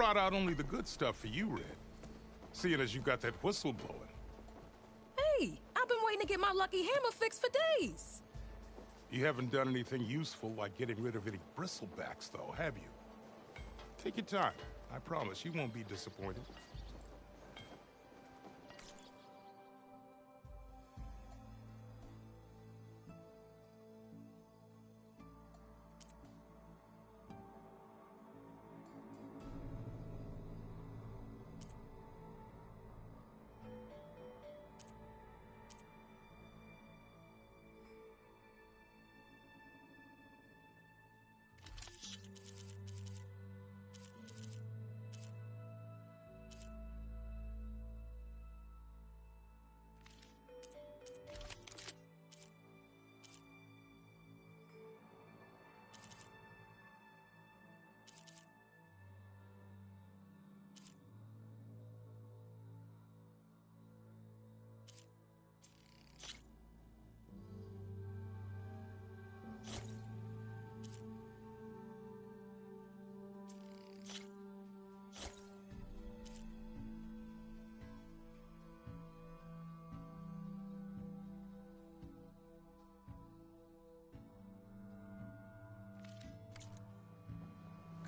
brought out only the good stuff for you, Red. Seeing as you got that whistle blowing. Hey, I've been waiting to get my lucky hammer fixed for days. You haven't done anything useful like getting rid of any bristlebacks, though, have you? Take your time. I promise you won't be disappointed.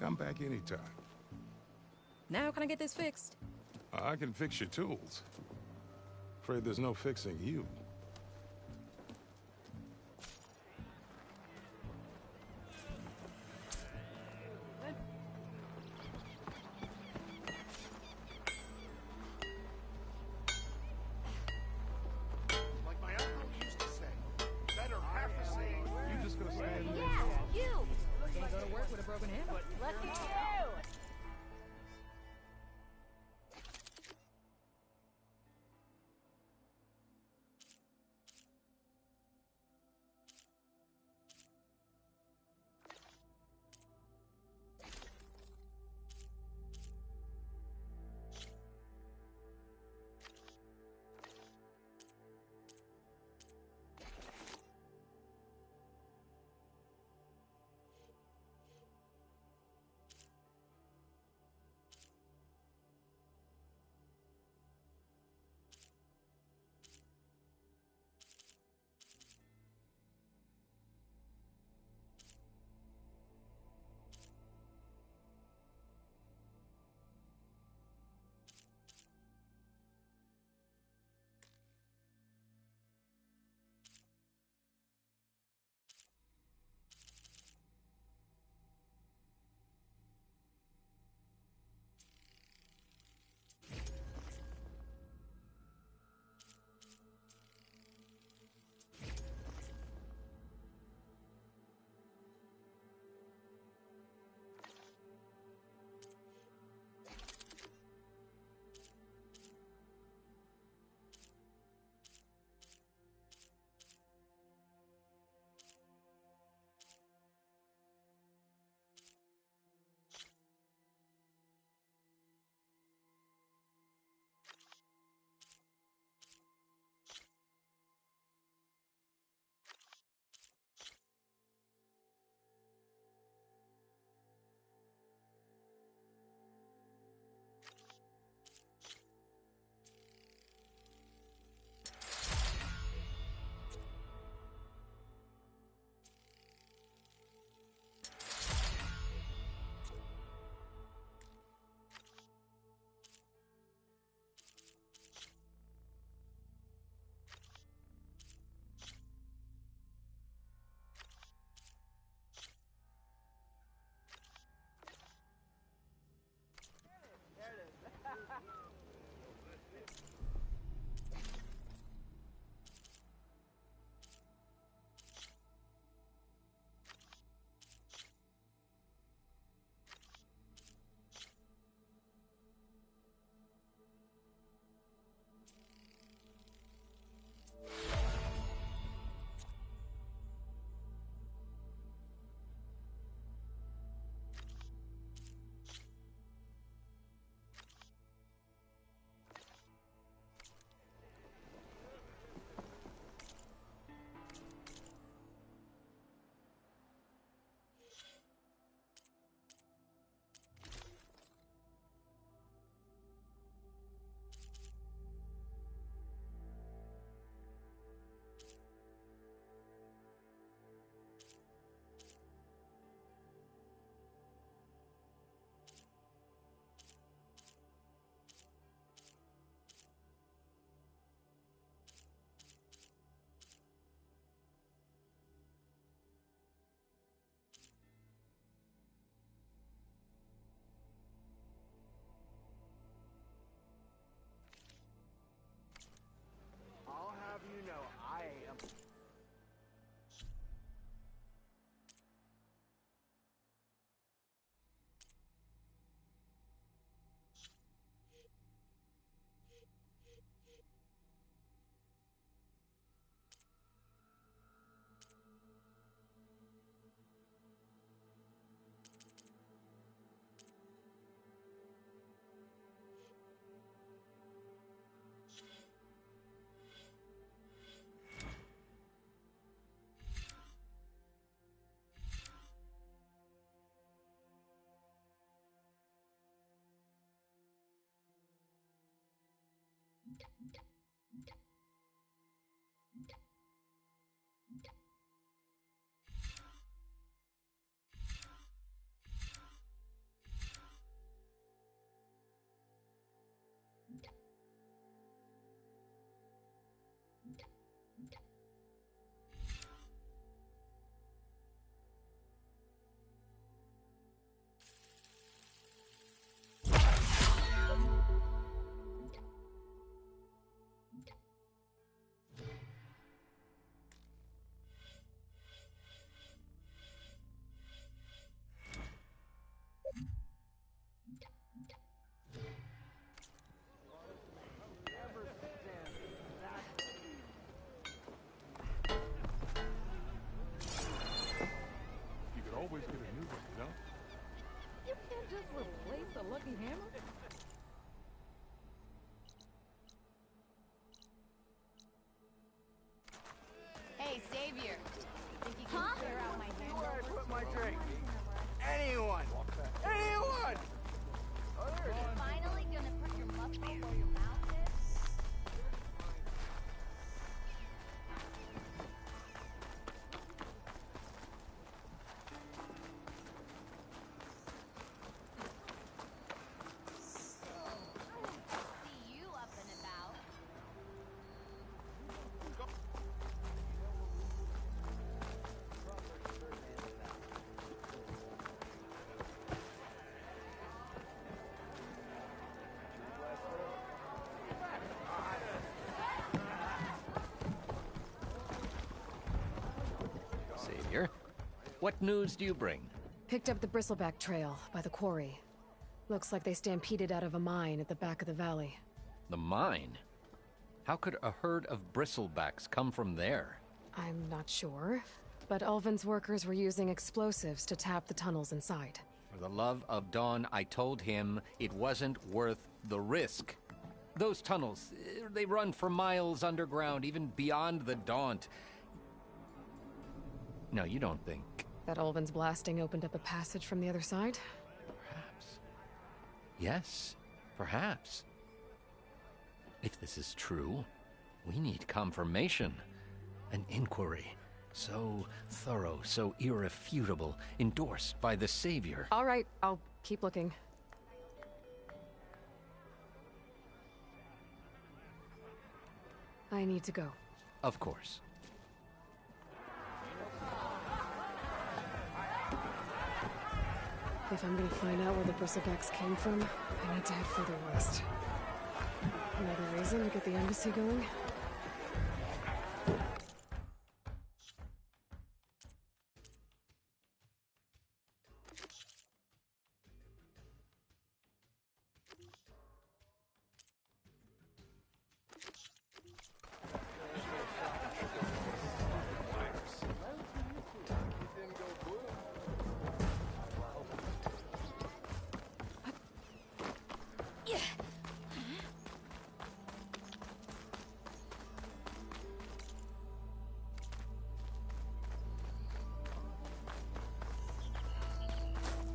Come back anytime. Now can I get this fixed? I can fix your tools. Afraid there's no fixing you. Like my uncle used to say, better half a saying. You just gonna stand there? Yeah, you! Can't go to work with a broken hammer. Look at you! a lucky hammer? Hey, Savior. Think you can clear out my hand? Where I put my drink? Anyone! Anyone! Are you finally gonna put your muffler where your mouth is? See you up and about. Savior, what news do you bring? Picked up the bristleback trail by the quarry. Looks like they stampeded out of a mine at the back of the valley. The mine? How could a herd of bristlebacks come from there? I'm not sure, but Ulvin's workers were using explosives to tap the tunnels inside. For the love of Dawn, I told him it wasn't worth the risk. Those tunnels, they run for miles underground, even beyond the Daunt. No, you don't think. That Ulvin's blasting opened up a passage from the other side? Perhaps. Yes, perhaps. If this is true, we need confirmation. An inquiry. So thorough, so irrefutable, endorsed by the Savior. All right, I'll keep looking. I need to go. Of course. If I'm gonna find out where the bristlebacks came from, I need to head further west. Another reason to get the embassy going?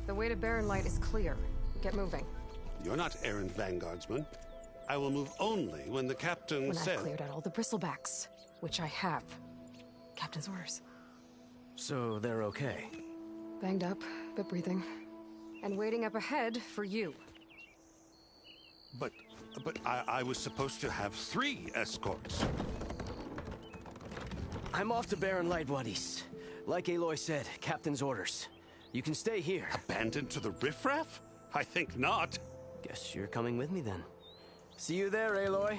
The way to Barren Light is clear. Get moving. You're not errand vanguardsman. I will move only when the captain When says... I've cleared out all the bristlebacks, which I have. Captain's orders. So they're okay. Banged up, but breathing. And waiting up ahead for you. But I was supposed to have 3 escorts. I'm off to Barren Light, Wadis. Like Aloy said, Captain's orders. You can stay here. Abandoned to the riffraff? I think not. Guess you're coming with me then. See you there, Aloy.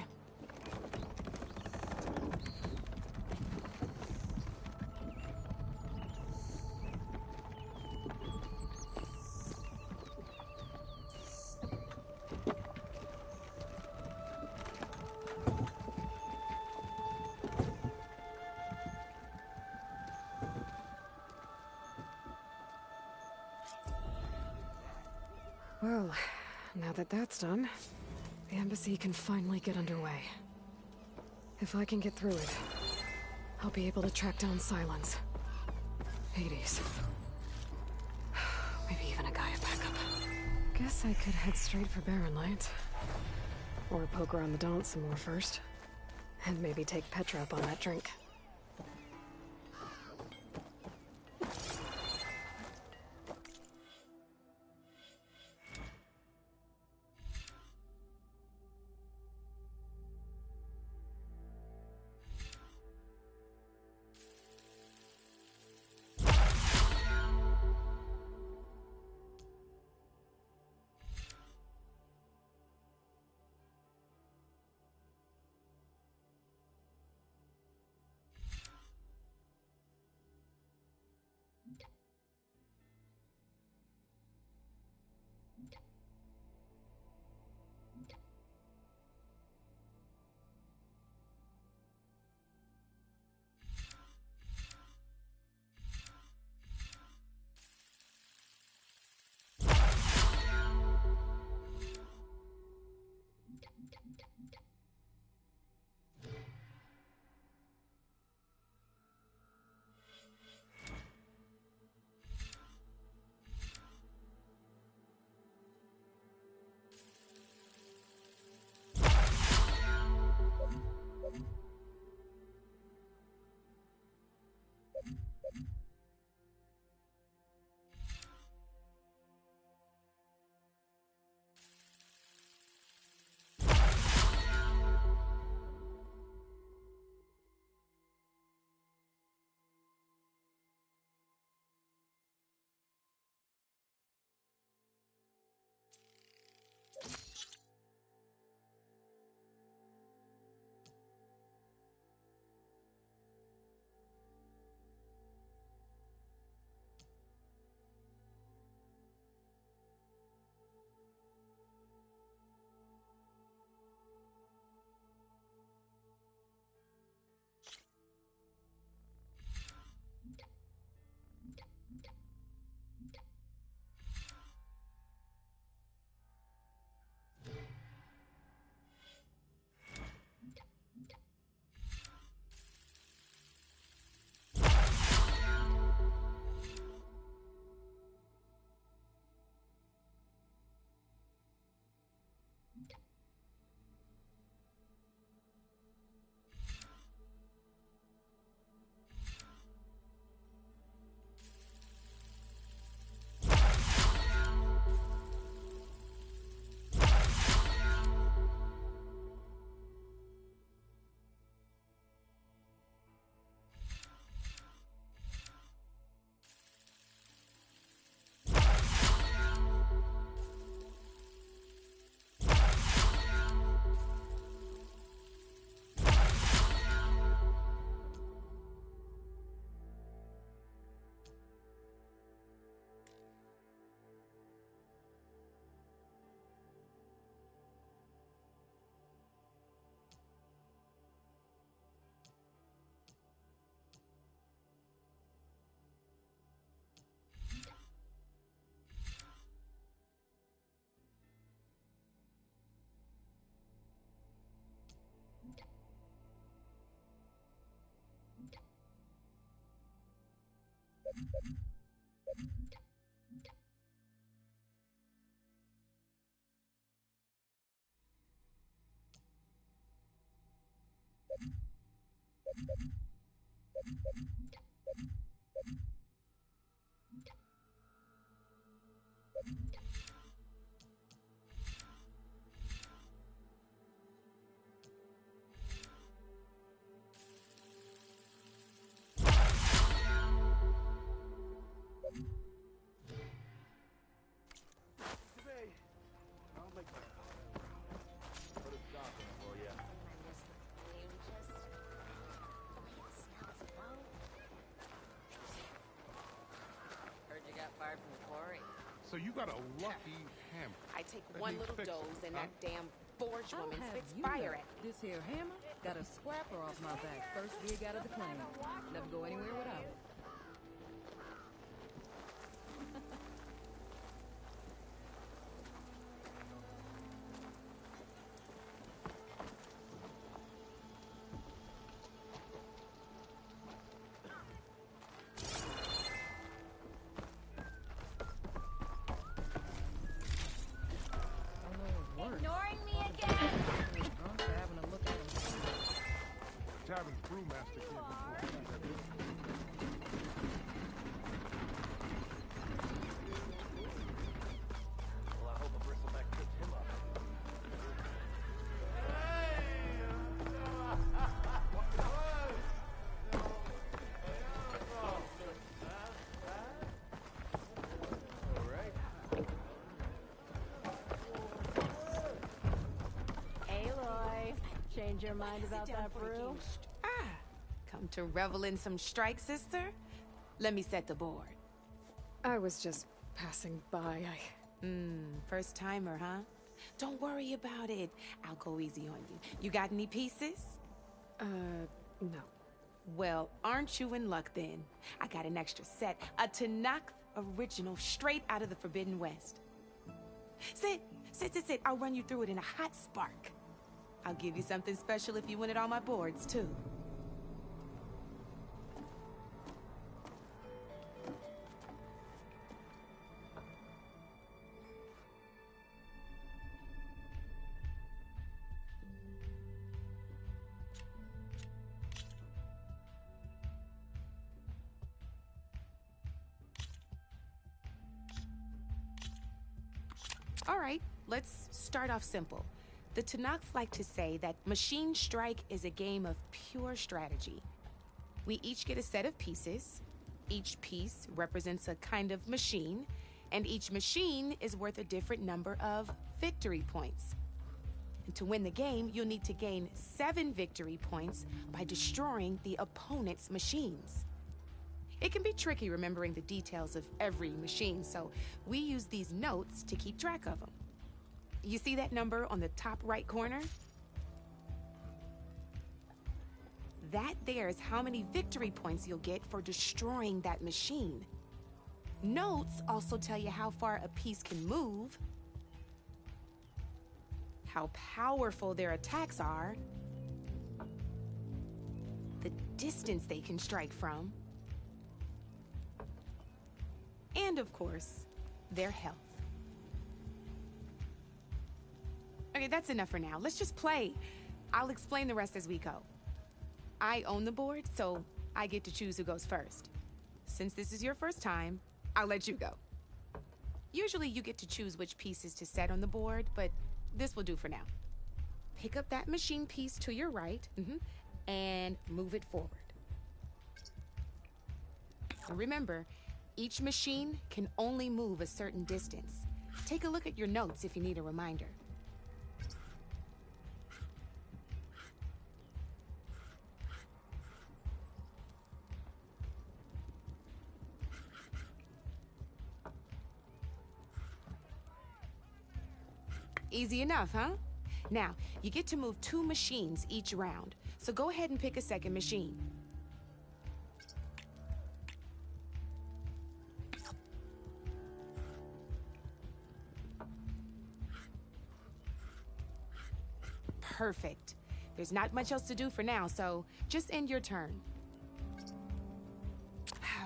Well, now that that's done, the embassy can finally get underway. If I can get through it, I'll be able to track down Silence. Hades. Maybe even a Gaia backup. Guess I could head straight for Barren Light. Or poke around the Daunt some more first. And maybe take Petra up on that drink. Heard you got fired from the quarry. So you got a lucky hammer. I take That one needs little fixing, dose and huh? that damn forge I'll woman have spits you fire know, at me. this here hammer got a scrapper off my back. First gig out of the claim. Never go anywhere without it. I know it's worse. Ignoring me again? Drunk for having a look at him. Tavern brewmaster can't be fooled. Well, I hope a bristleback picks him up. Aloy, change your mind about that brew? Come to revel in some strike, sister? Let me set the board. I was just passing by. First timer, huh? Don't worry about it. I'll go easy on you. You got any pieces? No. Well, aren't you in luck then? I got an extra set, a Tanakh original straight out of the Forbidden West. Sit. I'll run you through it in a hot spark. I'll give you something special if you win it on my boards, too. All right, let's start off simple. The Tanakh like to say that Machine Strike is a game of pure strategy. We each get a set of pieces. Each piece represents a kind of machine, and each machine is worth a different number of victory points. And to win the game, you'll need to gain 7 victory points by destroying the opponent's machines. It can be tricky remembering the details of every machine, so we use these notes to keep track of them. You see that number on the top right corner? That there is how many victory points you'll get for destroying that machine. Notes also tell you how far a piece can move, how powerful their attacks are, the distance they can strike from, and of course, their health. Okay, that's enough for now. Let's just play. I'll explain the rest as we go. I own the board, so I get to choose who goes first. Since this is your first time, I'll let you go. Usually you get to choose which pieces to set on the board, but this will do for now. Pick up that machine piece to your right, and move it forward. And remember, each machine can only move a certain distance. Take a look at your notes if you need a reminder. Easy enough, huh? Now, you get to move 2 machines each round, so go ahead and pick a second machine. Perfect. There's not much else to do for now, so just end your turn.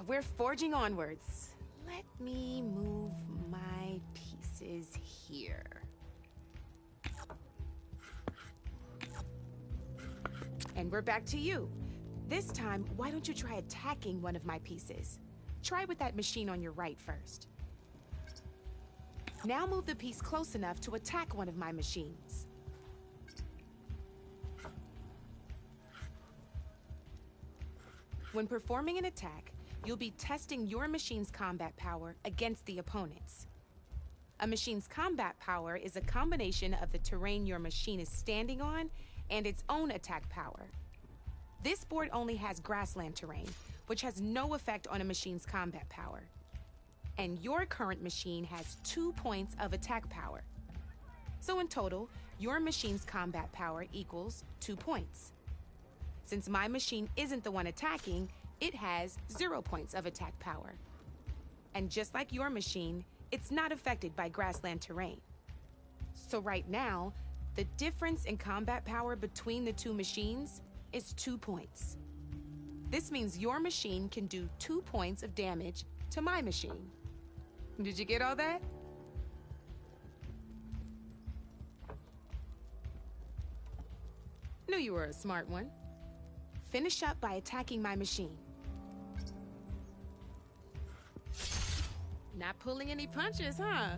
We're forging onwards. Let me move my pieces here. And we're back to you. This time, why don't you try attacking one of my pieces? Try with that machine on your right first. Now move the piece close enough to attack one of my machines. When performing an attack, you'll be testing your machine's combat power against the opponent's. A machine's combat power is a combination of the terrain your machine is standing on and its own attack power. This board only has grassland terrain, which has no effect on a machine's combat power. And your current machine has 2 points of attack power. So in total, your machine's combat power equals 2 points. Since my machine isn't the one attacking, it has 0 points of attack power. And just like your machine, it's not affected by grassland terrain. So right now, the difference in combat power between the two machines is 2 points. This means your machine can do 2 points of damage to my machine. Did you get all that? Knew you were a smart one. Finish up by attacking my machine. Not pulling any punches, huh?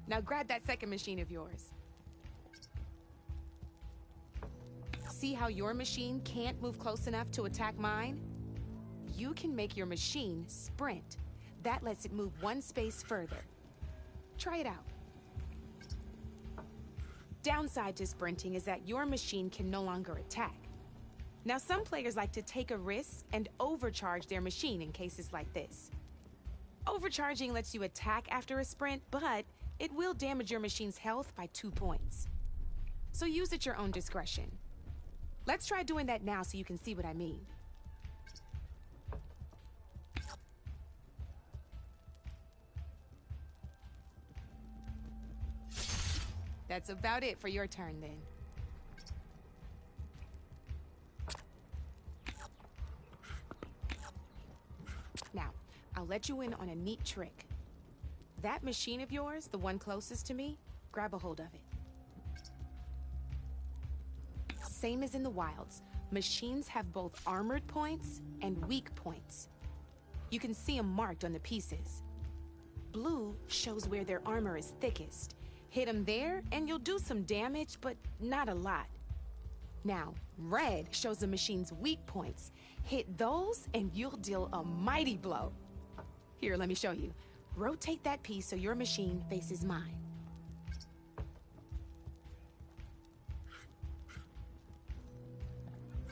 Now grab that second machine of yours. See how your machine can't move close enough to attack mine? You can make your machine sprint. That lets it move 1 space further. Try it out. Downside to sprinting is that your machine can no longer attack. Now, some players like to take a risk and overcharge their machine in cases like this. Overcharging lets you attack after a sprint, but it will damage your machine's health by 2 points. So use at your own discretion. Let's try doing that now so you can see what I mean. That's about it for your turn, then. Now, I'll let you in on a neat trick. That machine of yours, the one closest to me, grab a hold of it. Same as in the wilds, machines have both armored points and weak points. You can see them marked on the pieces. Blue shows where their armor is thickest. Hit them there, and you'll do some damage, but not a lot. Now, red shows the machine's weak points. Hit those, and you'll deal a mighty blow. Here, let me show you. Rotate that piece so your machine faces mine.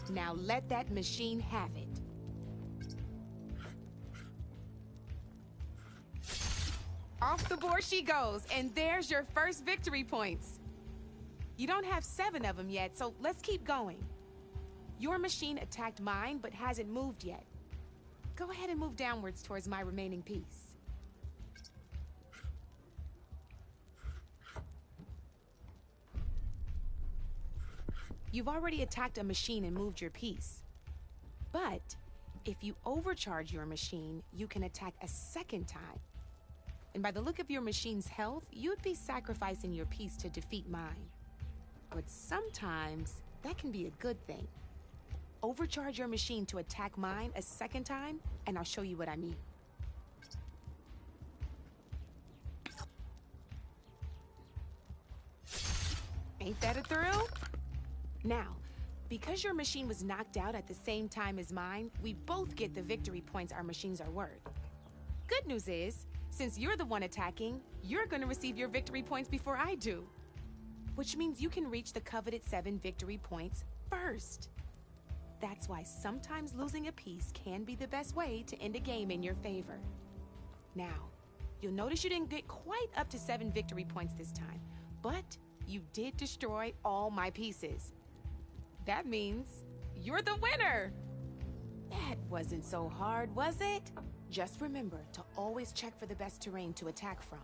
Now let that machine have it. Off the board she goes, and there's your first victory points. You don't have 7 of them yet, so let's keep going. Your machine attacked mine, but hasn't moved yet. Go ahead and move downwards towards my remaining piece. You've already attacked a machine and moved your piece. But if you overcharge your machine, you can attack a second time. And by the look of your machine's health, you'd be sacrificing your piece to defeat mine. But sometimes, that can be a good thing. Overcharge your machine to attack mine a second time, and I'll show you what I mean. Ain't that a thrill? Now, because your machine was knocked out at the same time as mine, we both get the victory points our machines are worth. Good news is, since you're the one attacking, you're gonna receive your victory points before I do. Which means you can reach the coveted 7 victory points first. That's why sometimes losing a piece can be the best way to end a game in your favor. Now, you'll notice you didn't get quite up to 7 victory points this time, but you did destroy all my pieces. That means you're the winner! That wasn't so hard, was it? Just remember to always check for the best terrain to attack from.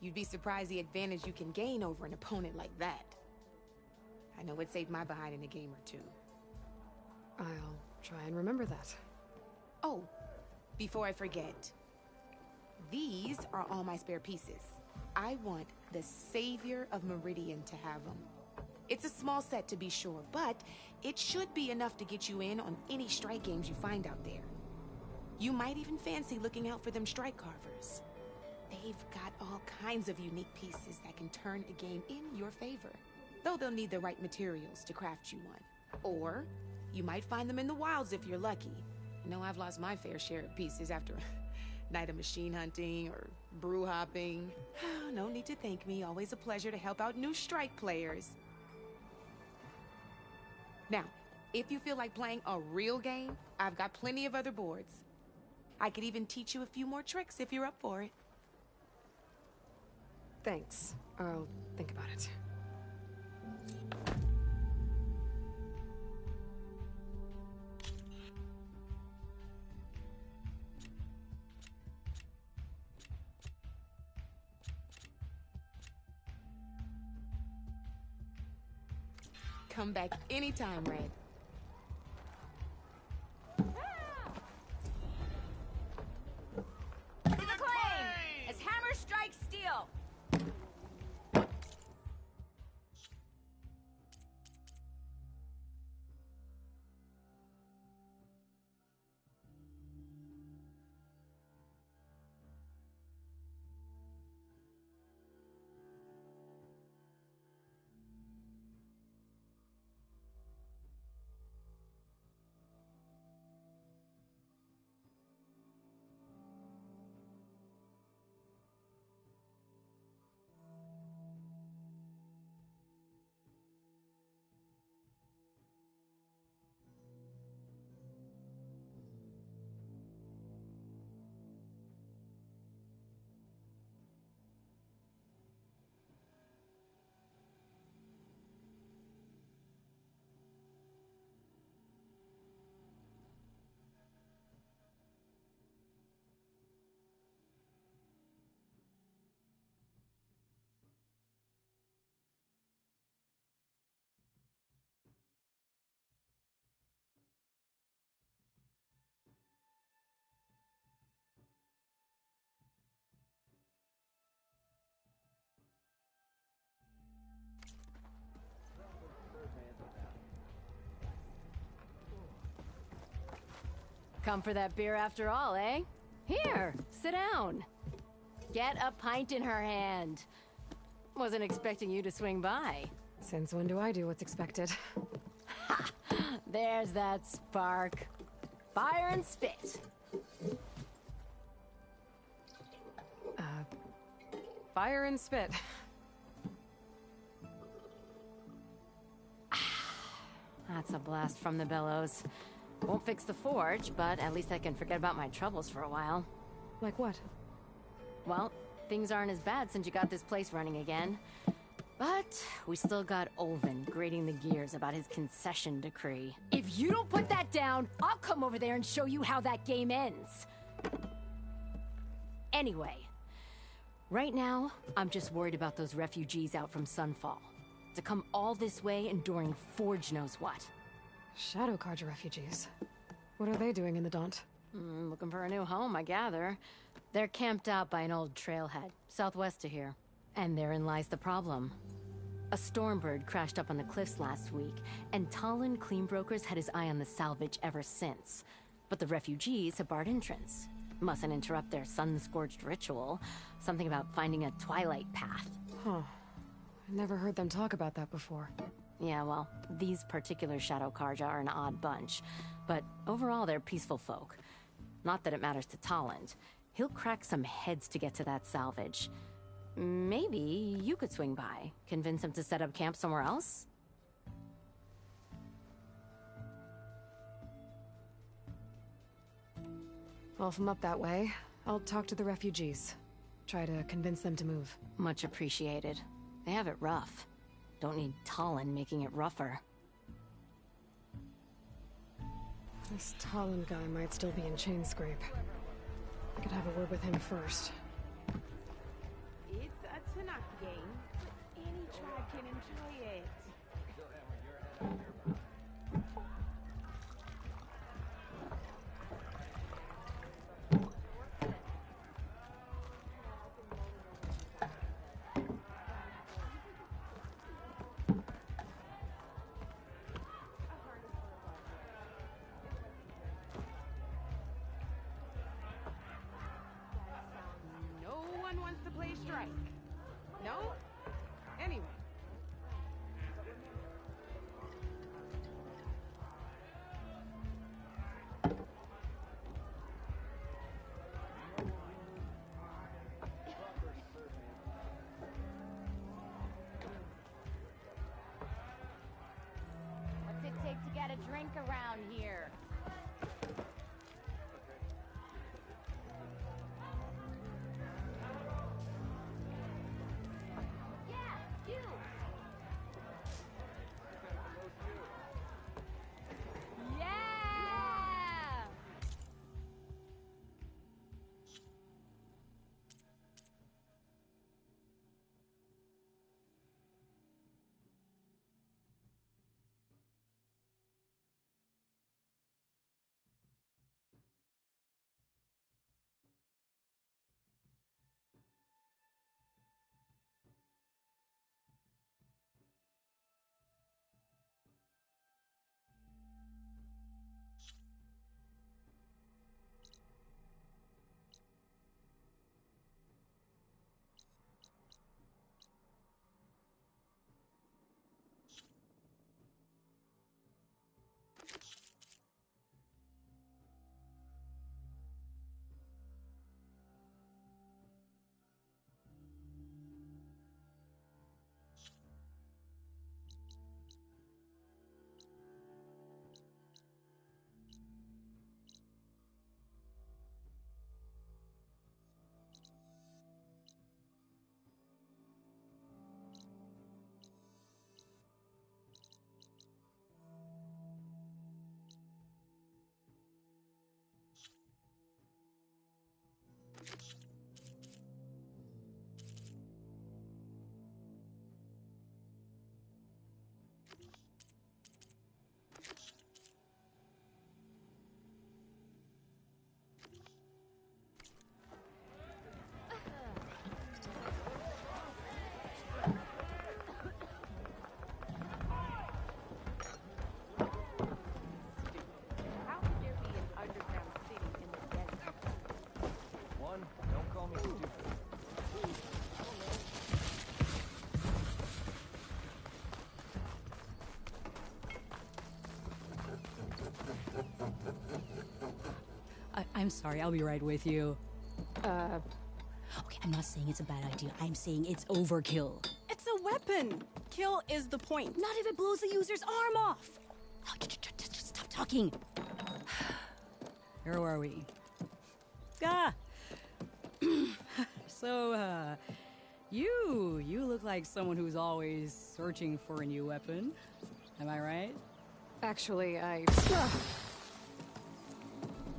You'd be surprised the advantage you can gain over an opponent like that. I know it saved my behind in a game or two. I'll try and remember that. Oh, before I forget, these are all my spare pieces. I want the Savior of Meridian to have them. It's a small set to be sure, but it should be enough to get you in on any strike games you find out there. You might even fancy looking out for them strike carvers. They've got all kinds of unique pieces that can turn a game in your favor, though they'll need the right materials to craft you one. Or you might find them in the wilds if you're lucky. I know I've lost my fair share of pieces after a night of machine hunting or brew hopping. No need to thank me. Always a pleasure to help out new strike players. Now, if you feel like playing a real game, I've got plenty of other boards. I could even teach you a few more tricks if you're up for it. Thanks. I'll think about it. Come back anytime, Red. To the claim! As hammer strikes steel! Come for that beer after all, eh? Here, sit down. Get a pint in her hand. Wasn't expecting you to swing by. Since when do I do what's expected? Ha! There's that spark. Fire and spit. Fire and spit. That's a blast from the bellows. Won't fix the forge, but at least I can forget about my troubles for a while. Like what? Well, things aren't as bad since you got this place running again. But we still got Olvin grating the gears about his concession decree. If you don't put that down, I'll come over there and show you how that game ends. Anyway, right now, I'm just worried about those refugees out from Sunfall. To come all this way enduring Forge knows what. Shadow Carja refugees. What are they doing in the Daunt? Looking for a new home, I gather. They're camped out by an old trailhead, southwest of here. And therein lies the problem. A Stormbird crashed up on the cliffs last week, and Talon Cleanbrokers had his eye on the salvage ever since. But the refugees have barred entrance. Mustn't interrupt their sun-scorched ritual. Something about finding a twilight path. Huh. I never heard them talk about that before. Yeah, well, these particular Shadow Carja are an odd bunch. But overall, they're peaceful folk. Not that it matters to Talon. He'll crack some heads to get to that salvage. Maybe you could swing by. Convince him to set up camp somewhere else? Well, if I'm up that way, I'll talk to the refugees. Try to convince them to move. Much appreciated. They have it rough. Don't need Talon making it rougher. This Talon guy might still be in Chainscrape. I could have a word with him first. It's a Tanakh game, but any tribe can enjoy it. strike. No? Anyway. What's it take to get a drink around here? Yeah, you! Yeah! How could there be an underground city in the desert? One, don't call me stupid. I'm sorry, I'll be right with you. Okay, I'm not saying it's a bad idea. I'm saying it's overkill. It's a weapon! Kill is the point. Not if it blows the user's arm off! Oh, just stop talking. Where are we? Ah! So, you look like someone who's always searching for a new weapon. Am I right? Actually,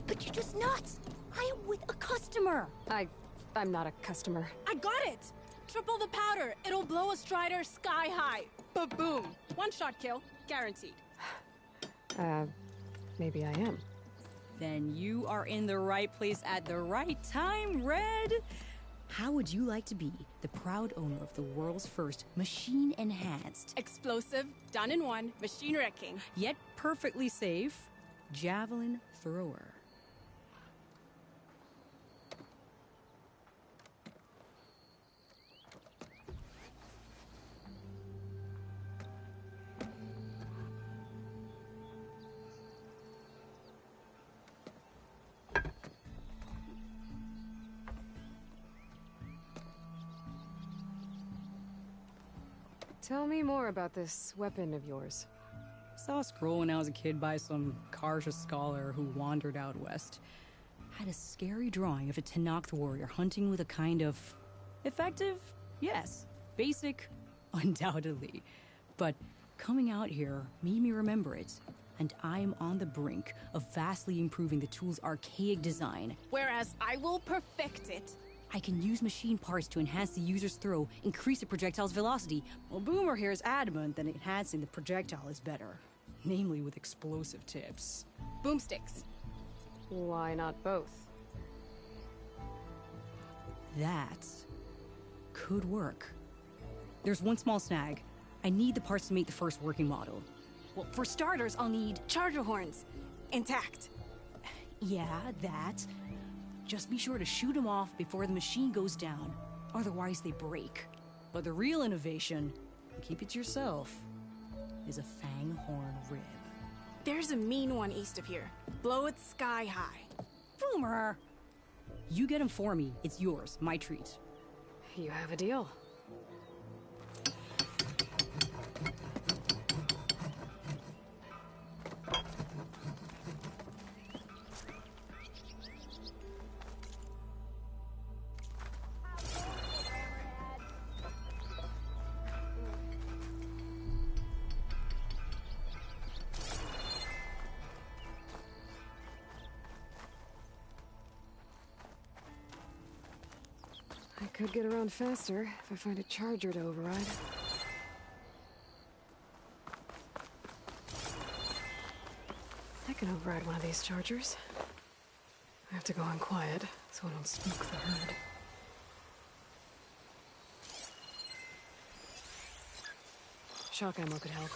But you're just nuts! I am with a customer! I'm not a customer. I got it! Triple the powder. It'll blow a Strider sky high. Ba-boom. One shot kill. Guaranteed. Maybe I am. Then you are in the right place at the right time, Red. How would you like to be the proud owner of the world's first machine-enhanced, Explosive, done in one, machine wrecking, yet perfectly safe, javelin thrower. Tell me more about this weapon of yours. Saw a scroll when I was a kid by some Karja scholar who wandered out west. Had a scary drawing of a Tenakth warrior hunting with a kind of... Effective? Yes. Basic? Undoubtedly. But coming out here made me remember it. And I'm on the brink of vastly improving the tool's archaic design. Whereas I will perfect it. I can use machine parts to enhance the user's throw, increase the projectile's velocity. Well, Boomer here is adamant that enhancing the projectile is better. Namely with explosive tips. Boomsticks. Why not both? That could work. There's one small snag. I need the parts to make the first working model. Well, for starters, I'll need... Charger horns. Intact. Yeah, that. Just be sure to shoot them off before the machine goes down. Otherwise, they break. But the real innovation, and keep it to yourself, is a Fanghorn rib. There's a mean one east of here. Blow it sky high. Boomer! You get him for me. It's yours. My treat. You have a deal. I could get around faster if I find a charger to override. I can override one of these chargers. I have to go on quiet so I don't spook the herd. Shock ammo could help.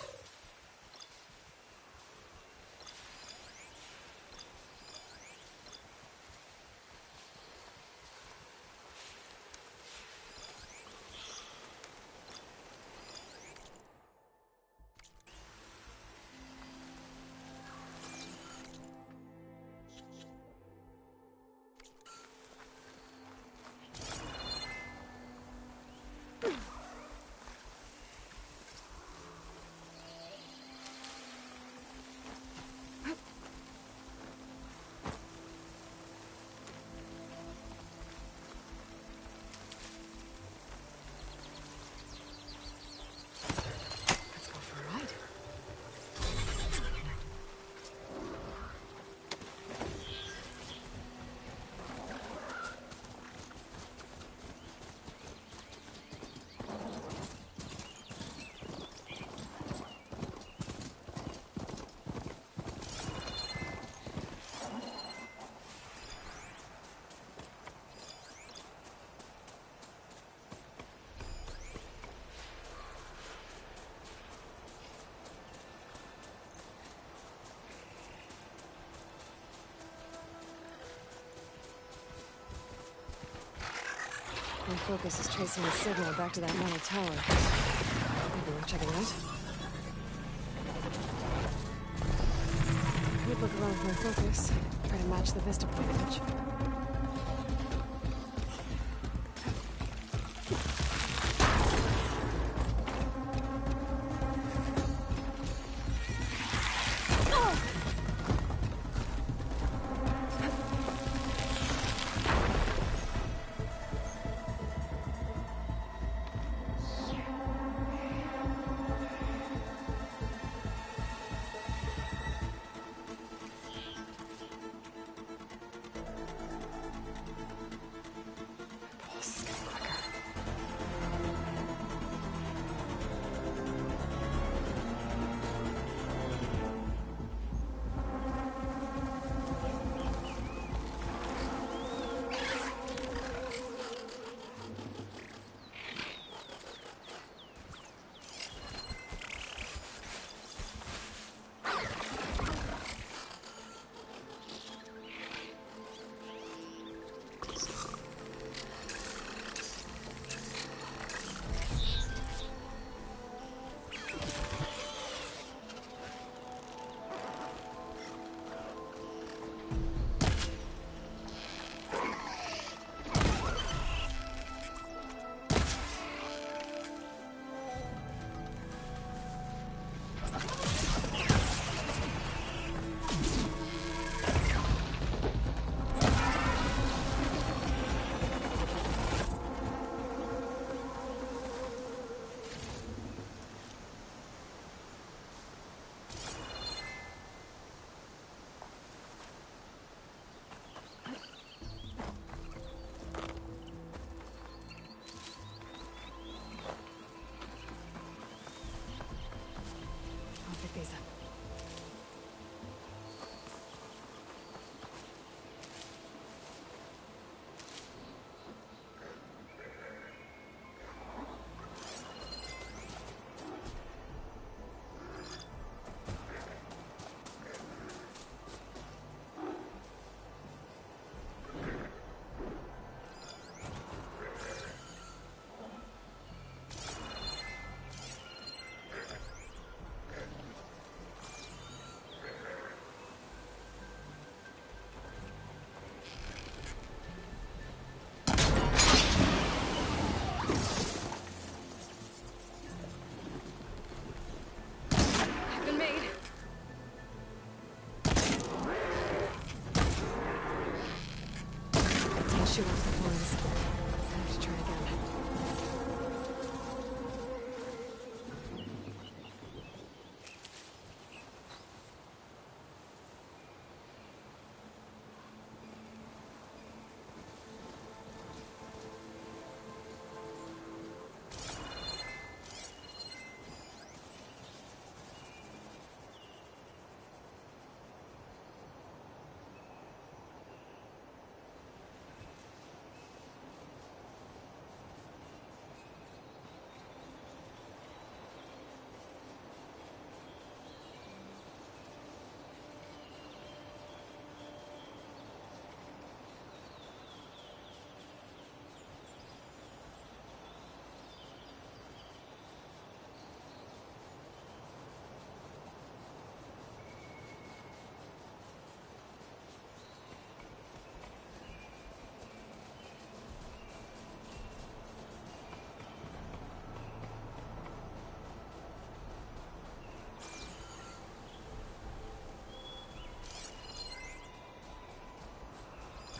My focus is tracing the signal back to that metal tower. Maybe worth checking out. Could look around with my focus, try to match the vista point image.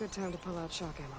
Good time to pull out shock ammo.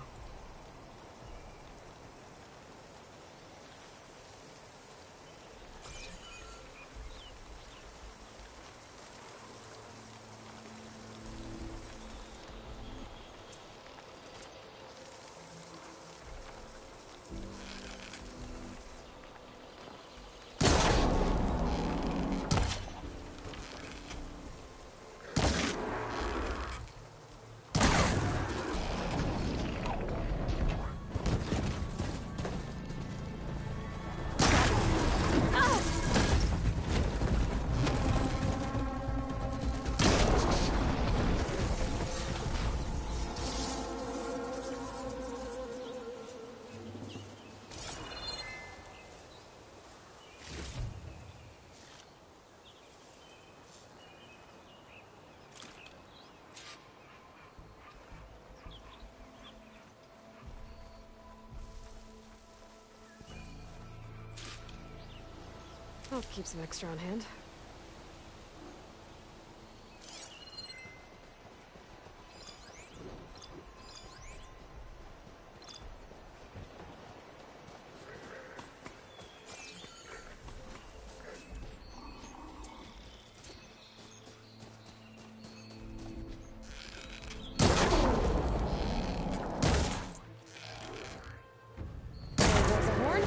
I'll keep some extra on hand. There goes a horn.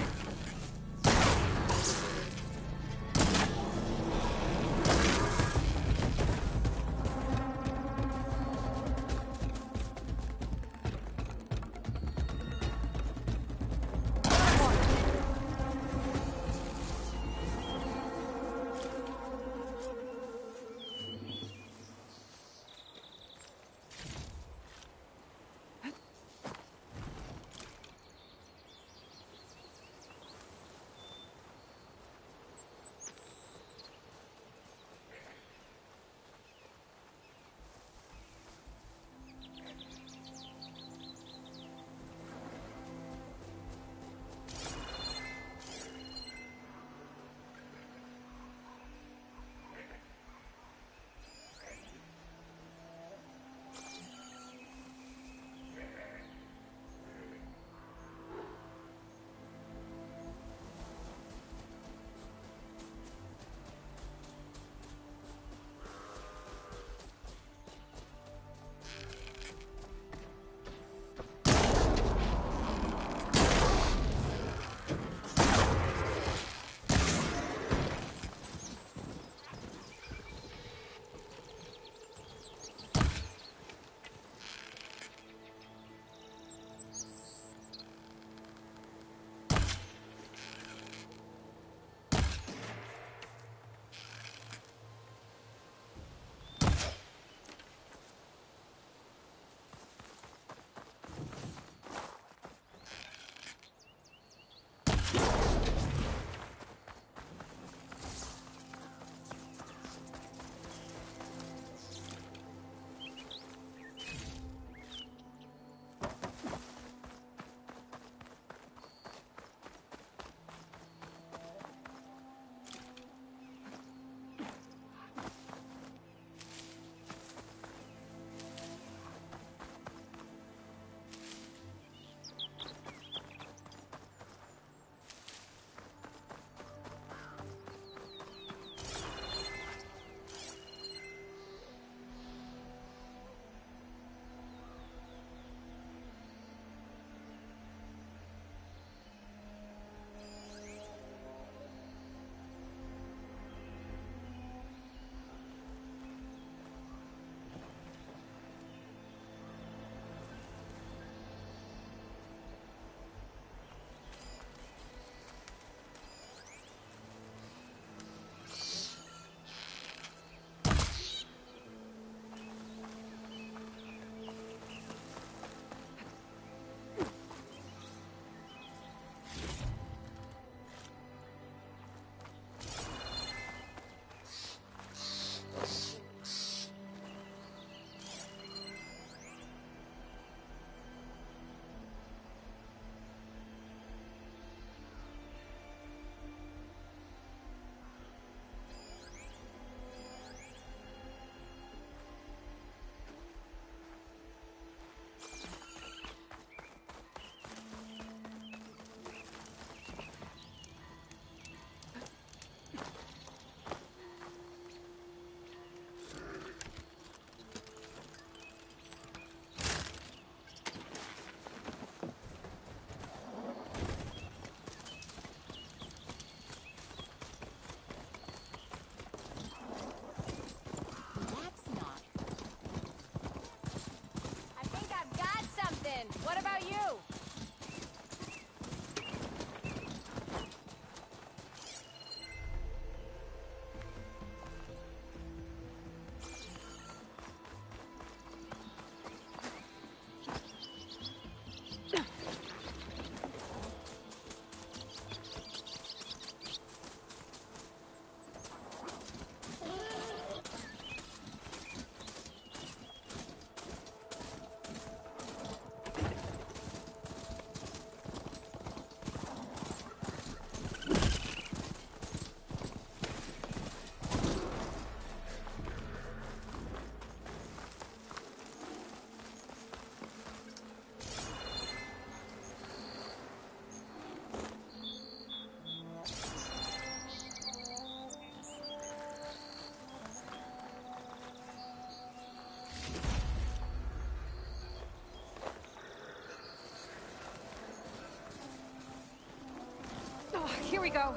Here we go.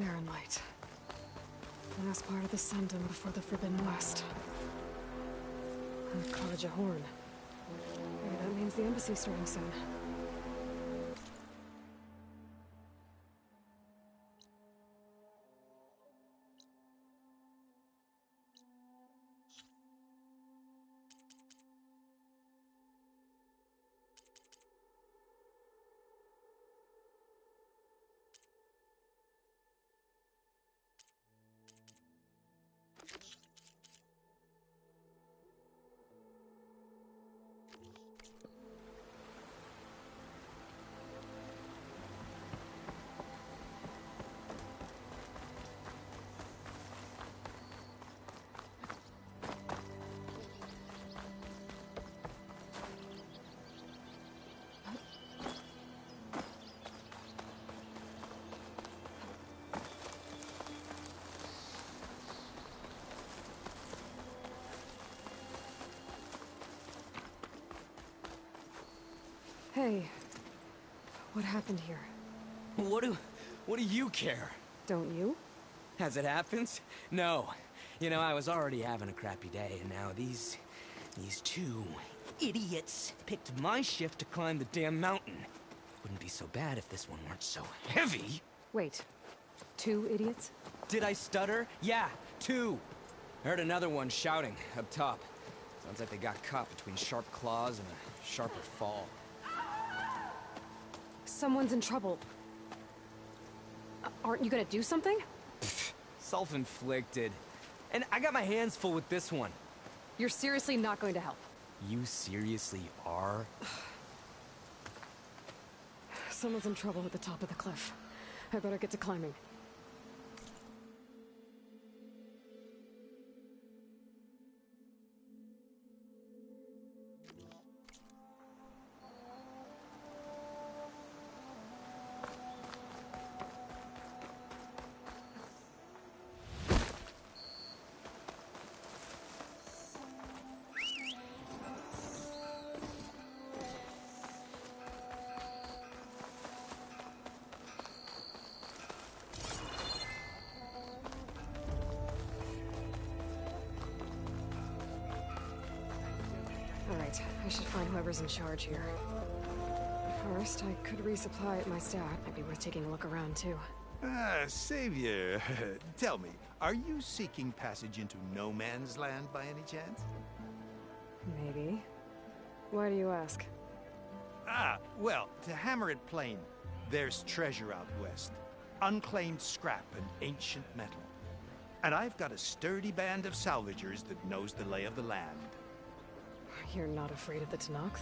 Barren Light. Last part of the Sundom before the Forbidden West. College of Horn. Maybe that means the embassy's starting soon. Hey, what happened here? What do you care? Don't you? As it happens? No. You know, I was already having a crappy day, and now these two idiots picked my shift to climb the damn mountain. Wouldn't be so bad if this one weren't so heavy. Wait, 2 idiots? Did I stutter? Yeah, 2. Heard another one shouting up top. Sounds like they got caught between sharp claws and a sharper fall. Someone's in trouble. Aren't you gonna do something? Self-inflicted. And I got my hands full with this one. You're seriously not going to help? You seriously are? Someone's in trouble at the top of the cliff. I better get to climbing. Alright, I should find whoever's in charge here. First, I could resupply at my stat. Might be worth taking a look around, too. Savior, tell me, are you seeking passage into no man's land by any chance? Maybe. Why do you ask? Well, to hammer it plain, there's treasure out west. Unclaimed scrap and ancient metal. And I've got a sturdy band of salvagers that knows the lay of the land. You're not afraid of the Tanakh?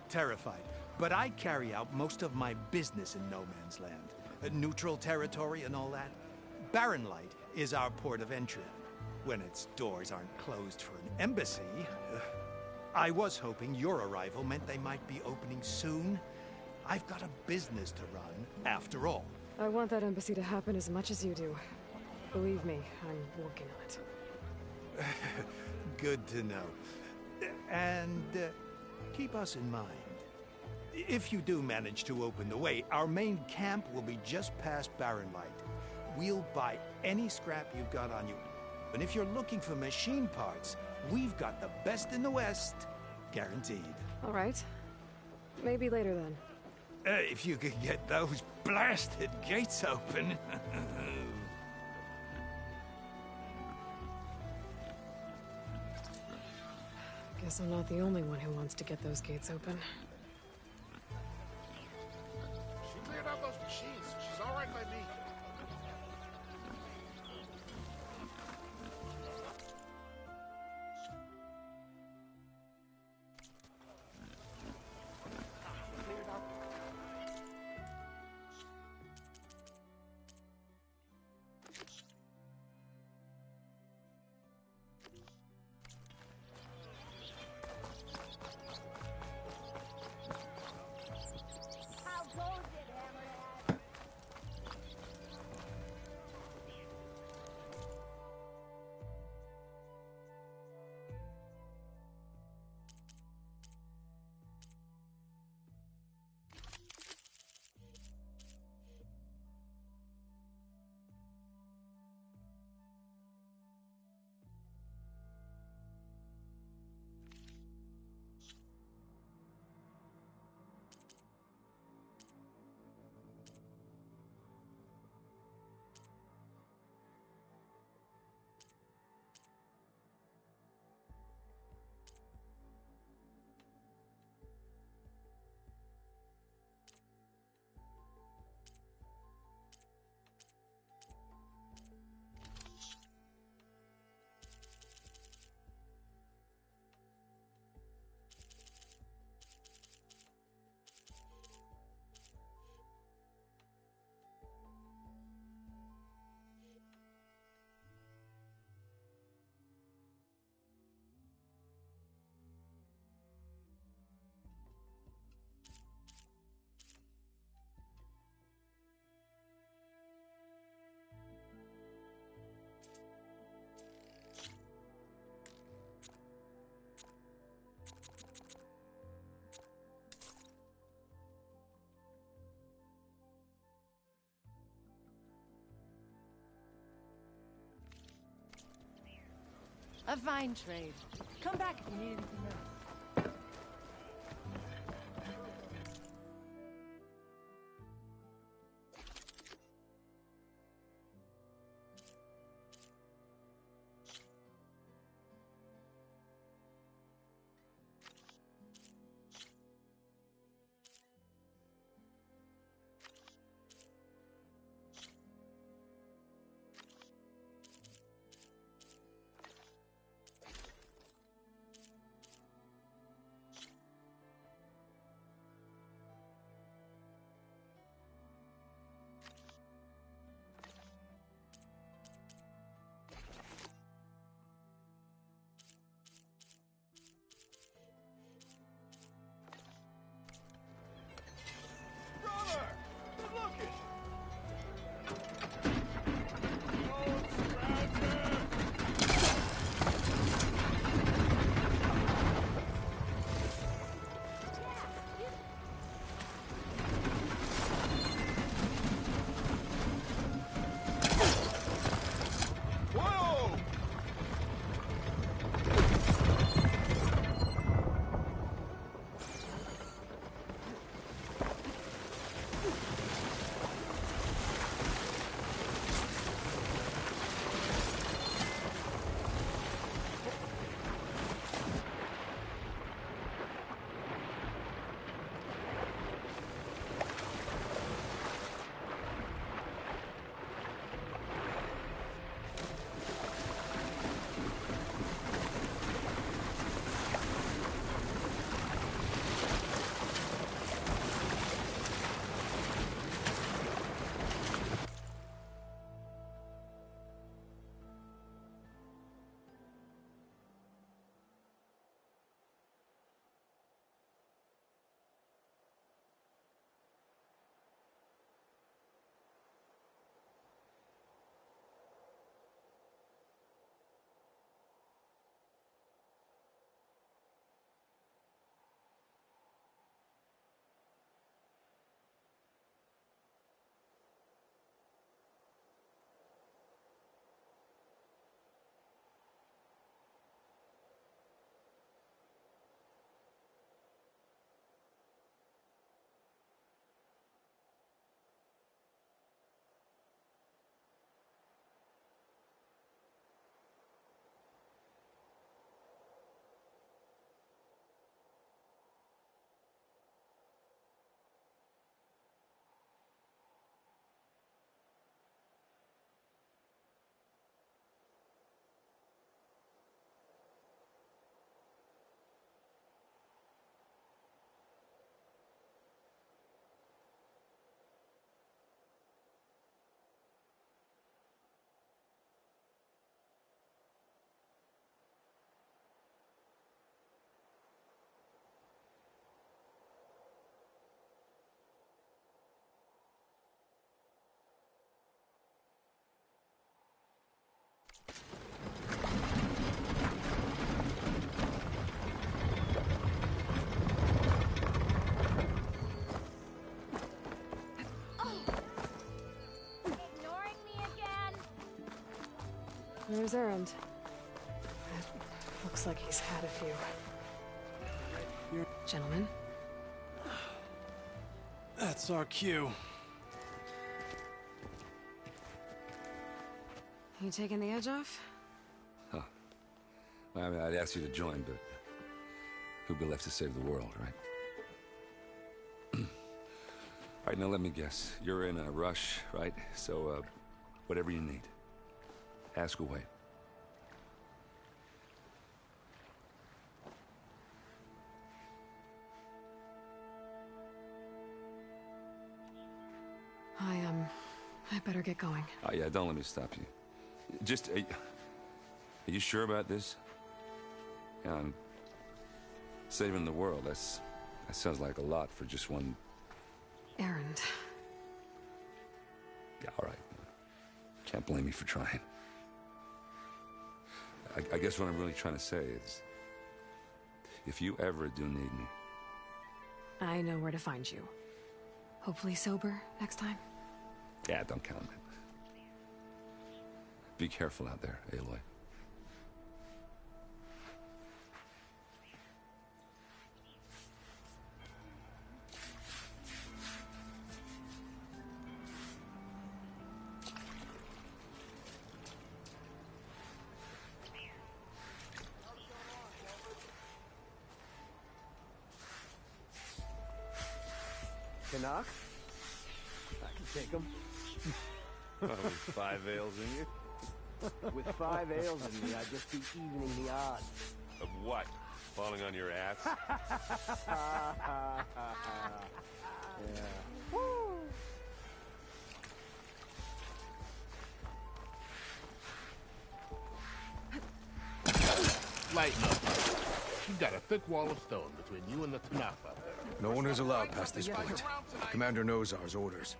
Terrified. But I carry out most of my business in no man's land. Neutral territory and all that. Barren Light is our port of entry. When its doors aren't closed for an embassy. I was hoping your arrival meant they might be opening soon. I've got a business to run, after all. I want that embassy to happen as much as you do. Believe me, I'm working on it. Good to know. And keep us in mind. If you do manage to open the way, our main camp will be just past Barren Light. We'll buy any scrap you've got on you. And if you're looking for machine parts, we've got the best in the West. Guaranteed. All right. Maybe later then. If you could get those blasted gates open. Guess I'm not the only one who wants to get those gates open. She cleared out those machines. She's all right by me. A fine trade. Come back if you need anything else. Where's Erend? Looks like he's had a few. Gentlemen? That's our cue. You taking the edge off? Huh. Well, I mean, I'd ask you to join, but who'd be left to save the world, right? All right, now let me guess. You're in a rush, right? So, whatever you need. Ask away. I better get going. Oh, yeah, don't let me stop you. Just, are you sure about this? Yeah, I'm saving the world. That sounds like a lot for just one... Erend. Yeah, all right. Can't blame me for trying. I guess what I'm really trying to say is, if you ever do need me... I know where to find you. Hopefully sober next time. Yeah, don't count it. Be careful out there, Aloy. Canuck? I can take them. With 5 ales in you? With 5 ales in me, I'd just be evening the odds. Of what? Falling on your ass? Yeah. Lighten up. You've got a thick wall of stone between you and the Tanakh out there. No one is allowed past this point. Commander Nozar's orders.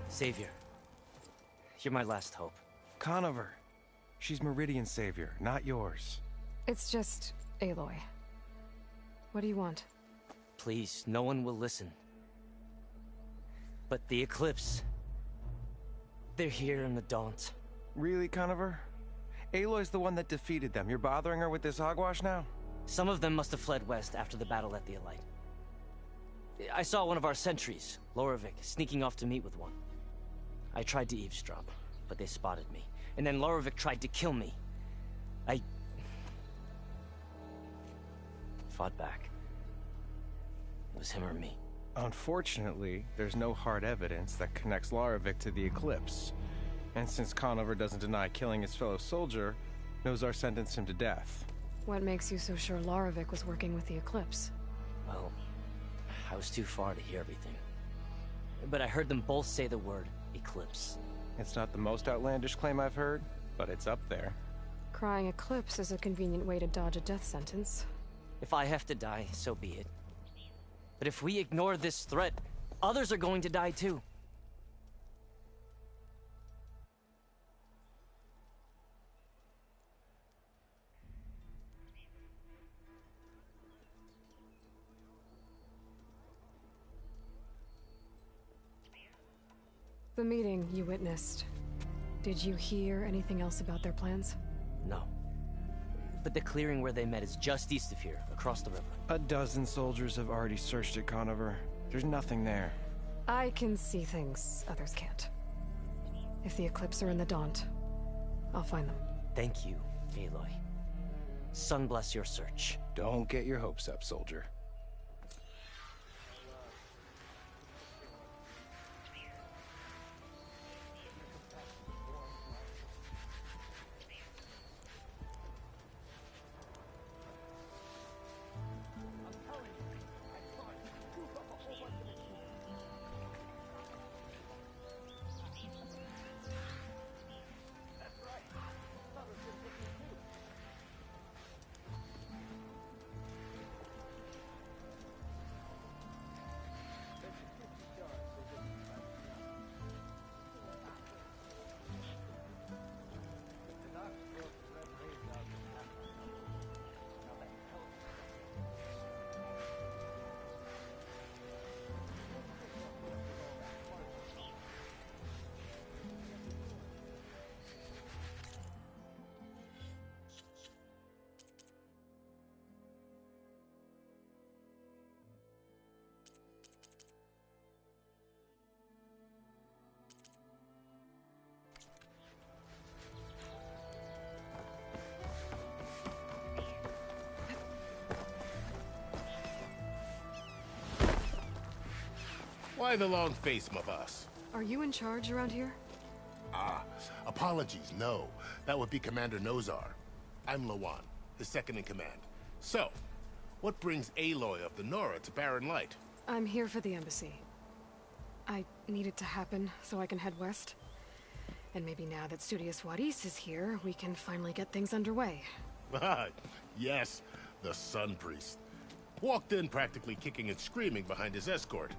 Savior, you're my last hope. Conover. She's Meridian's savior, not yours. It's just Aloy. What do you want? Please, no one will listen. But the Eclipse... they're here in the Daunt. Really, Conover? Aloy's the one that defeated them. You're bothering her with this hogwash now? Some of them must have fled west after the battle at the Elite. I saw one of our sentries, Lorovic, sneaking off to meet with one. I tried to eavesdrop, but they spotted me. And then Lorovic tried to kill me. I... fought back. It was him or me. Unfortunately, there's no hard evidence that connects Lorovic to the Eclipse. And since Conover doesn't deny killing his fellow soldier, Nozar sentenced him to death. What makes you so sure Lorovic was working with the Eclipse? Well, I was too far to hear everything. But I heard them both say the word Eclipse. It's not the most outlandish claim I've heard, but it's up there. Crying Eclipse is a convenient way to dodge a death sentence. If I have to die, so be it. But if we ignore this threat, others are going to die too. The meeting you witnessed. Did you hear anything else about their plans? No. But the clearing where they met is just east of here, across the river. A dozen soldiers have already searched it, Conover. There's nothing there. I can see things others can't. If the Eclipse are in the Daunt, I'll find them. Thank you, Aloy. Sun bless your search. Don't get your hopes up, soldier. Why the long face, my boss? Are you in charge around here? Ah, apologies, no. That would be Commander Nozar. I'm Lawan, his second in command. So, what brings Aloy of the Nora to Barren Light? I'm here for the embassy. I need it to happen so I can head west. And maybe now that Studious Wadis is here, we can finally get things underway. Ah, yes, the Sun Priest. Walked in practically kicking and screaming behind his escort.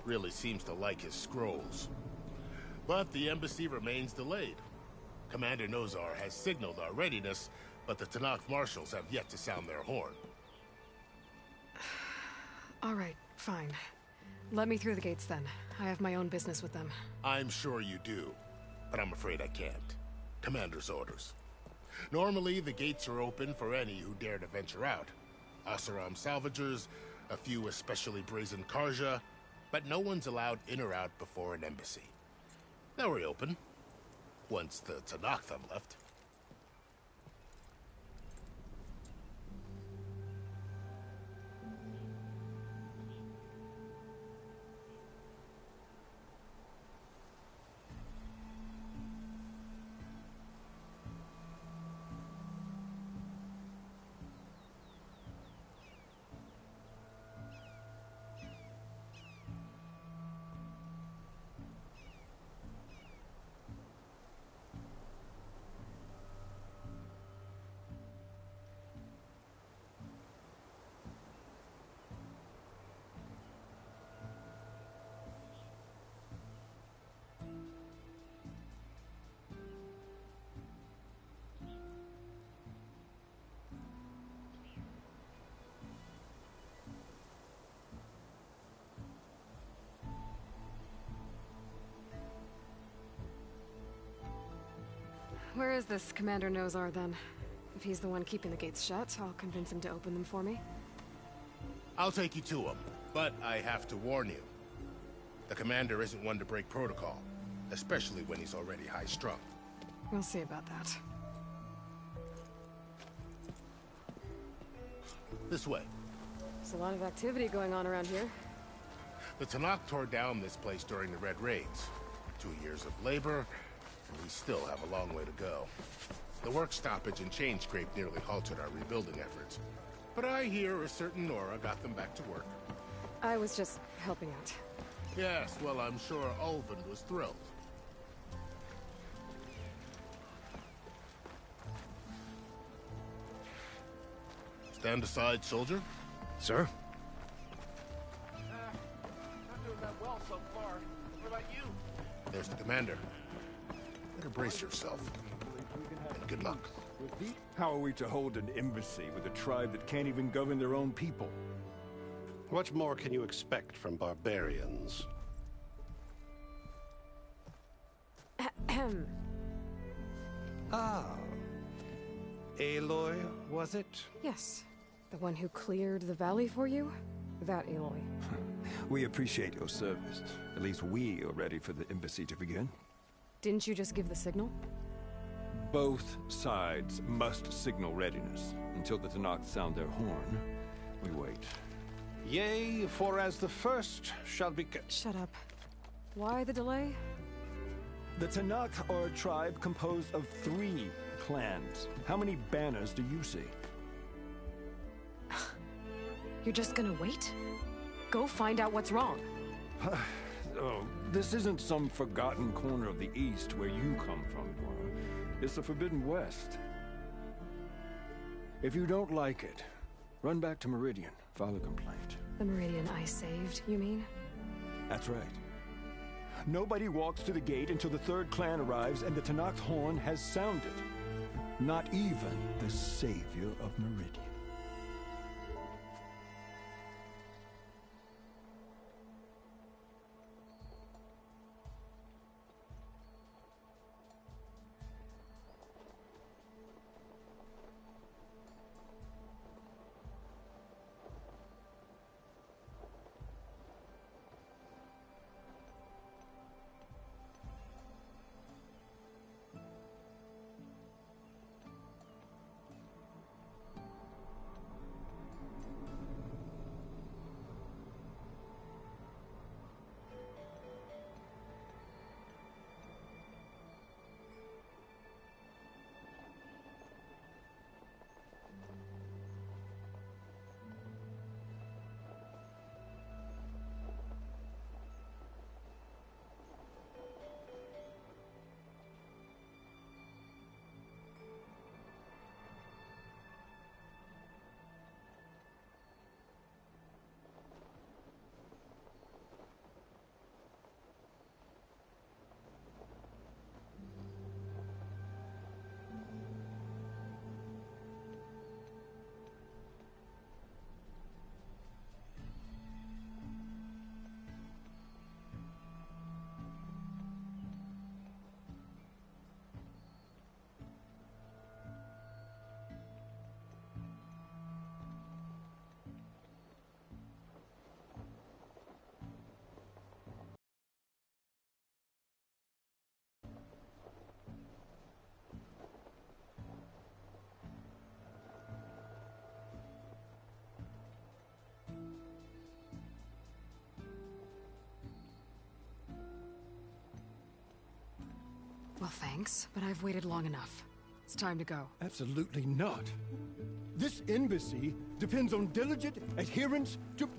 Really seems to like his scrolls. But the embassy remains delayed. Commander Nozar has signaled our readiness, but the Tanakh marshals have yet to sound their horn. All right, fine. Let me through the gates then. I have my own business with them. I'm sure you do, but I'm afraid I can't. Commander's orders. Normally, the gates are open for any who dare to venture out. Asaram salvagers, a few especially brazen Karja, but no one's allowed in or out before an embassy. They'll reopen once the Tanakh have left. Where is this Commander Nozar, then? If he's the one keeping the gates shut, I'll convince him to open them for me. I'll take you to him, but I have to warn you. The commander isn't one to break protocol, especially when he's already high-strung. We'll see about that. This way. There's a lot of activity going on around here. The Tanakh tore down this place during the Red Raids. 2 years of labor, and we still have a long way to go. The work stoppage and chain scrape nearly halted our rebuilding efforts. But I hear a certain Nora got them back to work. I was just helping out. Yes, well, I'm sure Ulvin was thrilled. Stand aside, soldier. Sir? Not doing that well so far. What about you? There's the commander. Better brace yourself. And good luck. How are we to hold an embassy with a tribe that can't even govern their own people? What more can you expect from barbarians? Ah. Aloy, was it? Yes. The one who cleared the valley for you? That Aloy. We appreciate your service. At least we are ready for the embassy to begin. Didn't you just give the signal? Both sides must signal readiness. Until the Tanakh sound their horn, we wait. Yea, for as the first shall be... Shut up. Why the delay? The Tanakh are a tribe composed of 3 clans. How many banners do you see? You're just gonna wait? Go find out what's wrong. Oh, this isn't some forgotten corner of the East where you come from, Nora. It's the Forbidden West. If you don't like it, run back to Meridian, file a complaint. The Meridian I saved, you mean? That's right. Nobody walks to the gate until the 3rd clan arrives and the Tanakh's horn has sounded. Not even the savior of Meridian. Well, thanks, but I've waited long enough. It's time to go. Absolutely not. This embassy depends on diligent adherence to...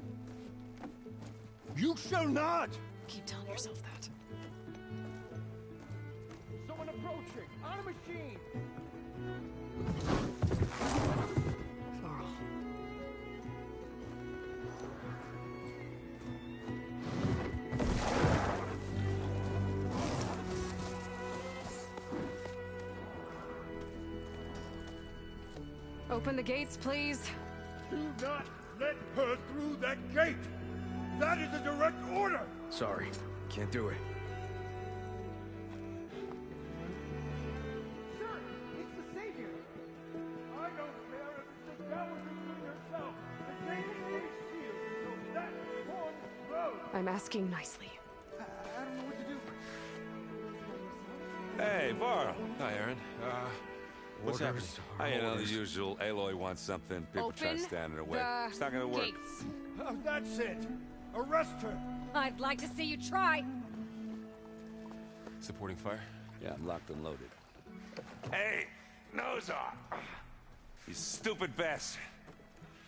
You shall not! Keep telling yourself that. Someone approaching! On a machine! Varl. Open the gates, please. Do not let her through that gate! That is a direct order! Sorry, can't do it. Sir, it's the Savior! I don't care if it's the devil between herself. The gate is sealed until that horn blows! I'm asking nicely. I don't know what to do. Hey, Varl. Hi, Aaron. What's happening? You know, the usual. Aloy wants something. People try to stand in her way. It's not gonna work. Gates. Oh, that's it! Arrest her! I'd like to see you try. Supporting fire? Yeah, I'm locked and loaded. Hey, Nozar! You stupid bastard.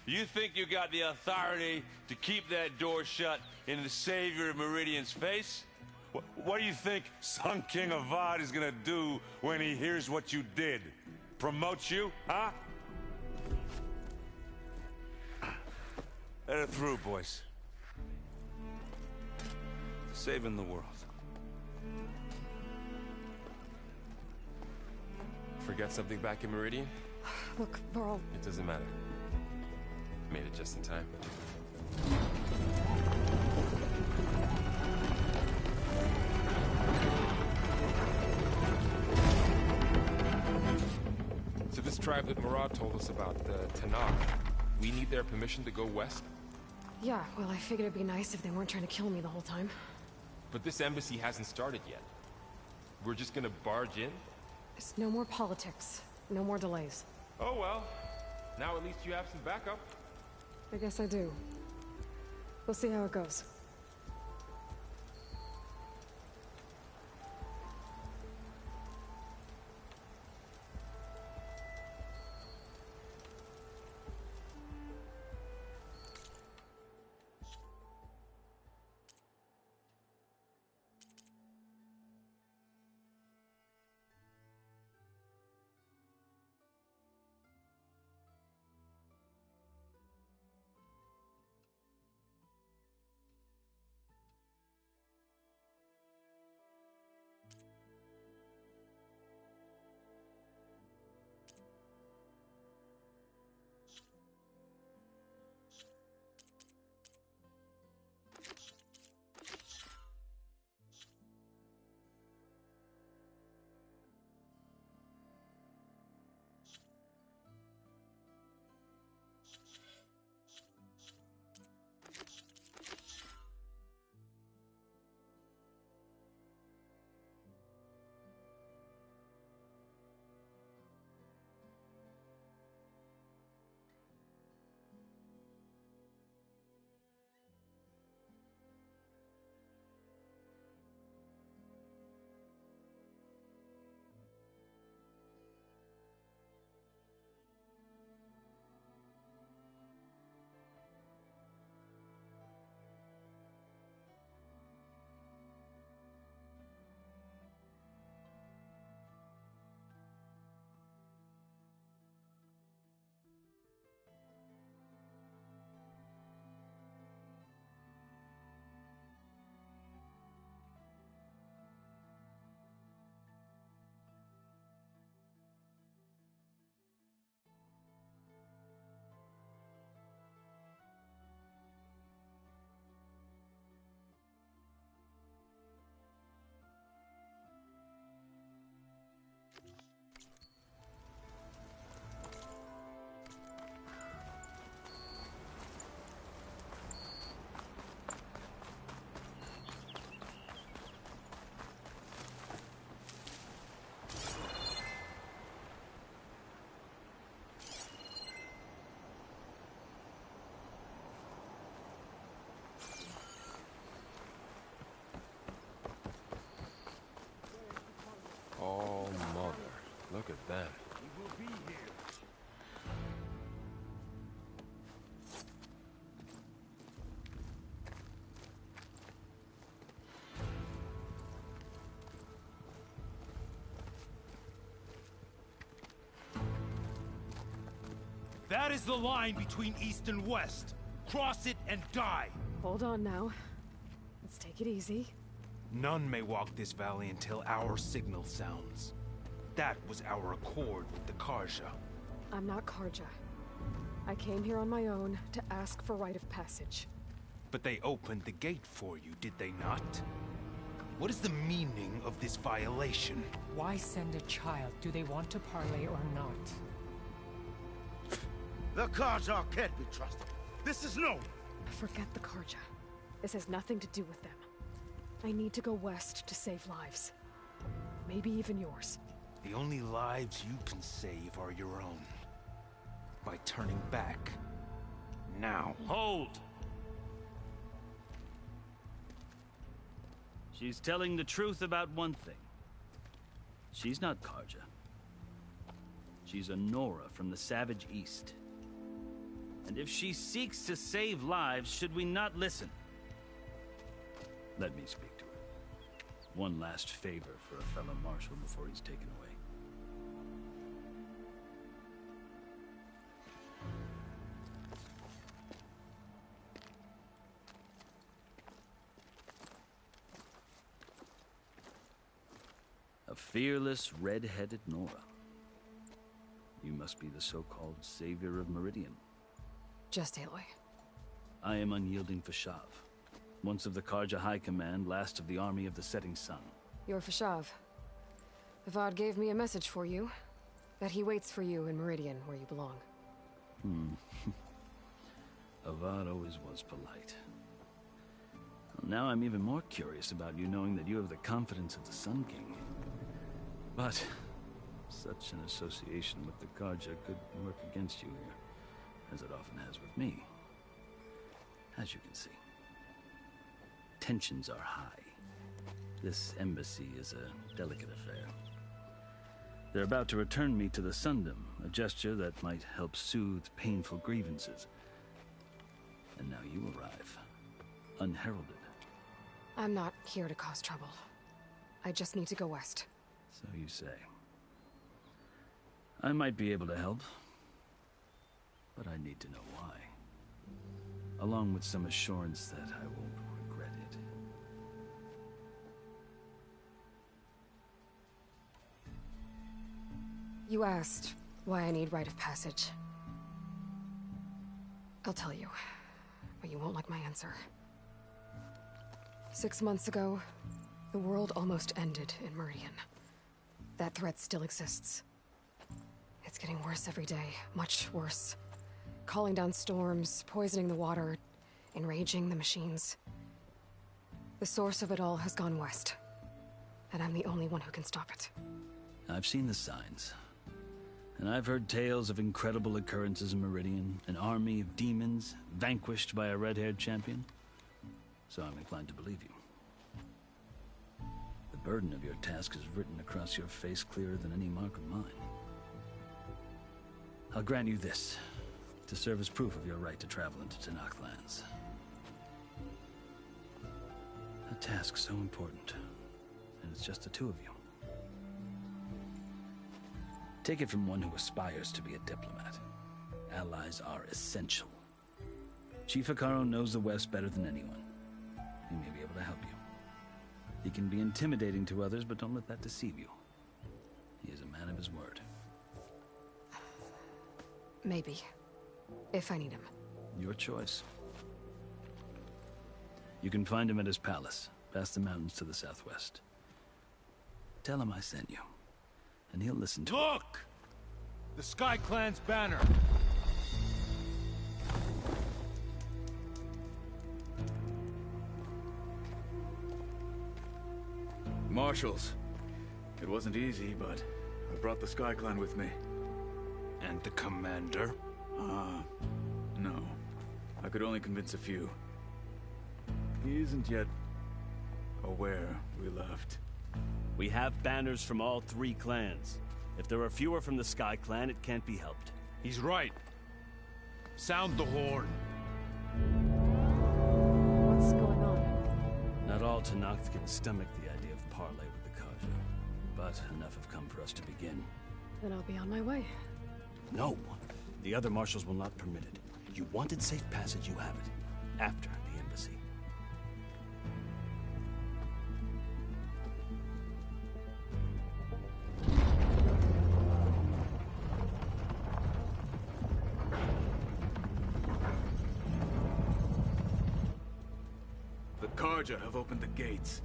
You think you got the authority to keep that door shut in the Savior of Meridian's face? What do you think Sun King Avad is gonna do when he hears what you did? Promote you, huh? Let her through, boys. Saving the world. Forget something back in Meridian? Look, Varl. It doesn't matter. Made it just in time. So this tribe that Murad told us about, the Tanakh, we need their permission to go west? Yeah, well, I figured it'd be nice if they weren't trying to kill me the whole time. But this embassy hasn't started yet. We're just gonna barge in? There's no more politics. No more delays. Oh well. Now at least you have some backup. I guess I do. We'll see how it goes. them. We will be here. That is the line between East and West. Cross it and die. Hold on now. Let's take it easy. None may walk this valley until our signal sounds. That was our accord with the Karja. I'm not Karja. I came here on my own to ask for rite of passage. But they opened the gate for you, did they not? What is the meaning of this violation? Why send a child? Do they want to parley or not? The Karja can't be trusted. This is no. Forget the Karja. This has nothing to do with them. I need to go west to save lives. Maybe even yours. The only lives you can save are your own. By turning back. Now. Hold! She's telling the truth about one thing. She's not Karja. She's a Nora from the Savage East. And if she seeks to save lives, should we not listen? Let me speak to her. One last favor for a fellow marshal before he's taken away. A fearless, red-headed Nora. You must be the so-called savior of Meridian. Just Aloy. I am unyielding Fashav. Once of the Karja High Command, last of the army of the setting sun. You're Fashav. Avad gave me a message for you. That he waits for you in Meridian, where you belong. Avad always was polite. Well, now I'm even more curious about you knowing that you have the confidence of the Sun King. But such an association with the Karja could work against you here, as it often has with me. As you can see. Tensions are high. This embassy is a delicate affair. They're about to return me to the Sundom, a gesture that might help soothe painful grievances. And now you arrive, unheralded. I'm not here to cause trouble. I just need to go west. So you say. I might be able to help, but I need to know why. Along with some assurance that I won't regret it. You asked why I need rite of passage. I'll tell you, but you won't like my answer. 6 months ago, the world almost ended in Meridian. That threat still exists. It's getting worse every day, much worse. Calling down storms, poisoning the water, enraging the machines. The source of it all has gone west, and I'm the only one who can stop it. I've seen the signs. And I've heard tales of incredible occurrences in Meridian, an army of demons vanquished by a red-haired champion. So I'm inclined to believe you. The burden of your task is written across your face clearer than any mark of mine. I'll grant you this, to serve as proof of your right to travel into Tenakth lands. A task so important, and it's just the two of you. Take it from one who aspires to be a diplomat. Allies are essential. Chief Hikaru knows the West better than anyone. He may be able to help you. He can be intimidating to others, but don't let that deceive you. He is a man of his word. Maybe. If I need him. Your choice. You can find him at his palace, past the mountains to the southwest. Tell him I sent you, and he'll listen to it. Look! The Sky Clan's banner! Marshals. It wasn't easy, but I brought the Sky Clan with me. And the commander? No. I could only convince a few. He isn't yet aware we left. We have banners from all three clans. If there are fewer from the Sky Clan, it can't be helped. He's right. Sound the horn. What's going on? Not all Tenakth can stomach the idea of parley with the Karja, but enough have come for us to begin. Then I'll be on my way. No! The other marshals will not permit it. You wanted safe passage, you have it. After the embassy. The Karja have opened the gates.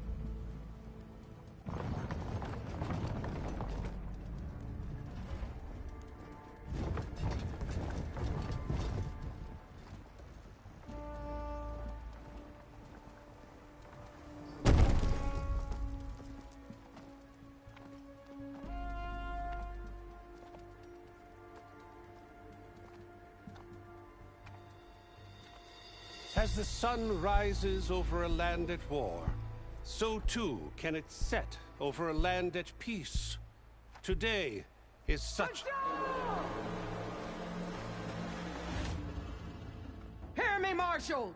As the sun rises over a land at war, so too can it set over a land at peace. Today is such... Hear me, marshals!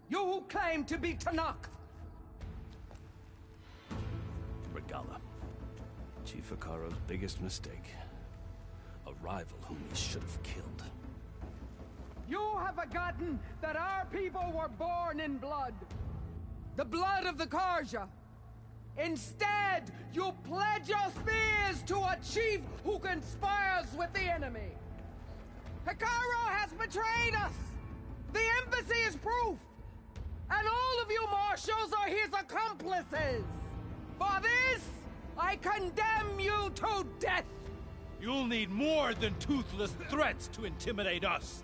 You who claim to be Tenakth! Regala. Chief Hikaro's biggest mistake. A rival whom he should have killed. You have forgotten that our people were born in blood. The blood of the Karja. Instead, you pledge your spears to a chief who conspires with the enemy. Hikaro has betrayed us! The embassy is proof! And all of you marshals are his accomplices! For this, I condemn you to death! You'll need more than toothless threats to intimidate us.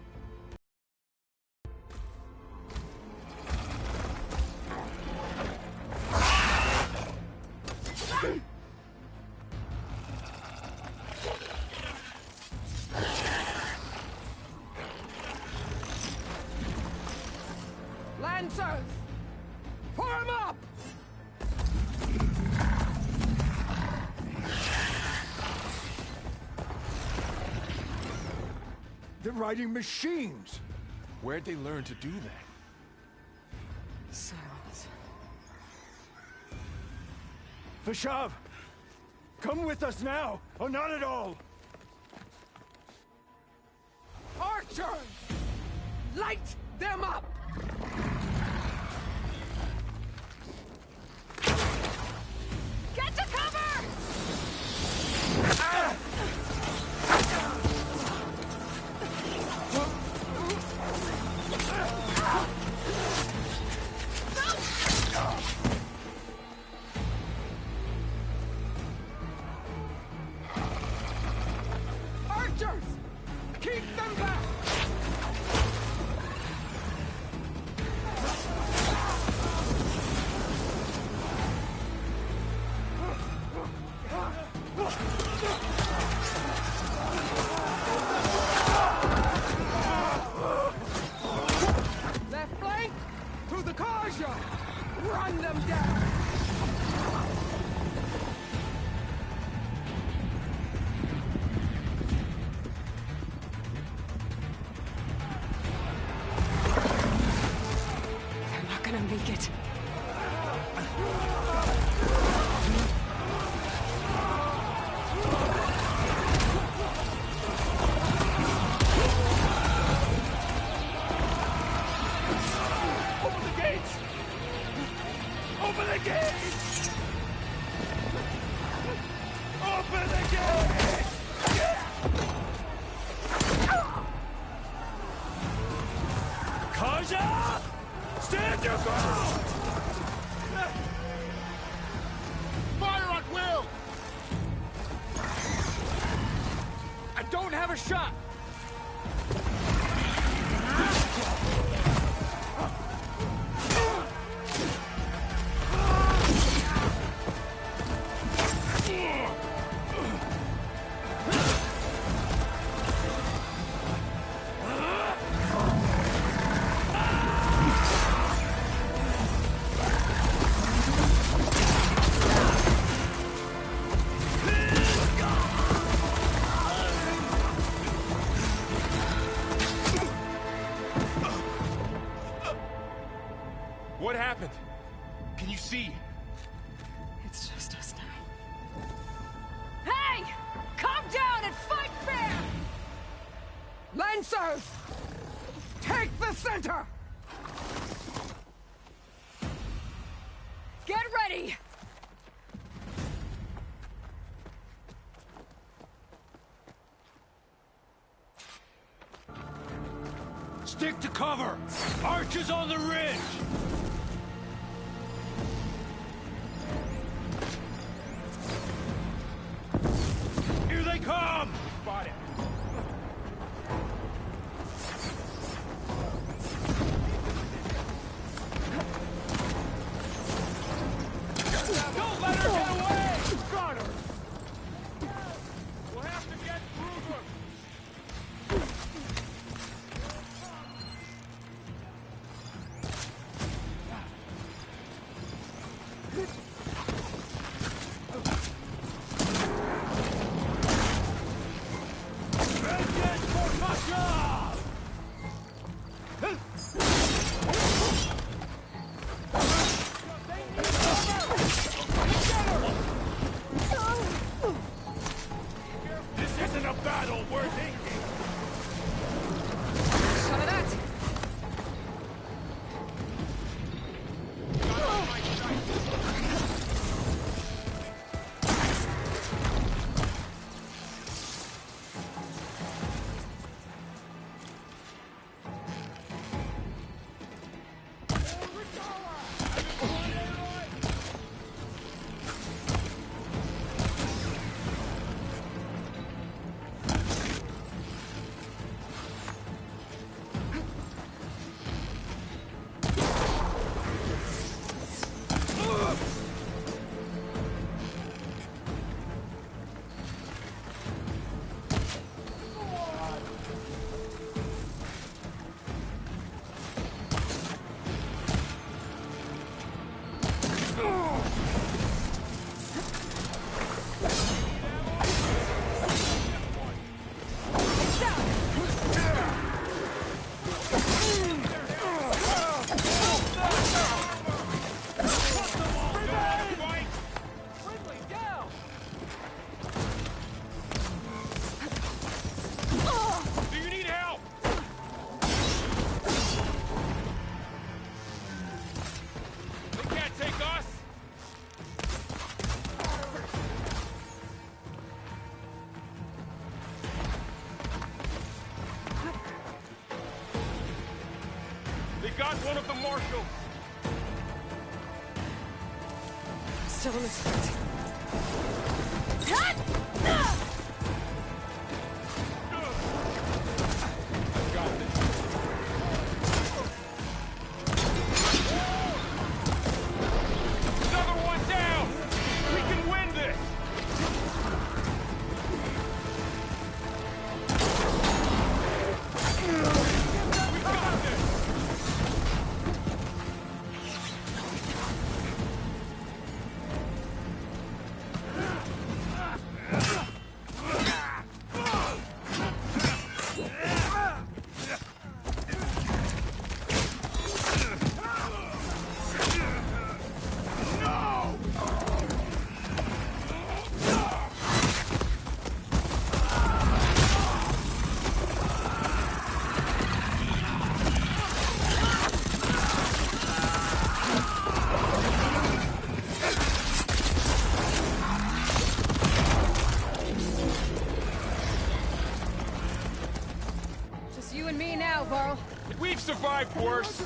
Lancers! Form up! They're riding machines! Where'd they learn to do that? Silence. Vashav! Come with us now, or not at all! Archers! Light them up! Get to cover! Archers! Keep them back! Left flank! To the Karja! Run them down! They're not gonna make it. Open the gates! Open the gates! Open the gates! Karja! Stand your ground! Fire at will! I don't have a shot! What happened? Can you see? It's just us now. Hey! Calm down and fight fair! Lancers! Take the center! Get ready! Stick to cover! Archers on the ridge! Here they come! Spot it. Don't let her get away! Got her! We'll have to get through them! Vengeance for Masha! This isn't a battle worth thinking. Shut of that! Do you need help? They can't take us. They got one of the marshals. Still in this fight. Got this. Another one down. We can win this. We got this. Just you and me now, Varl. We've survived worse.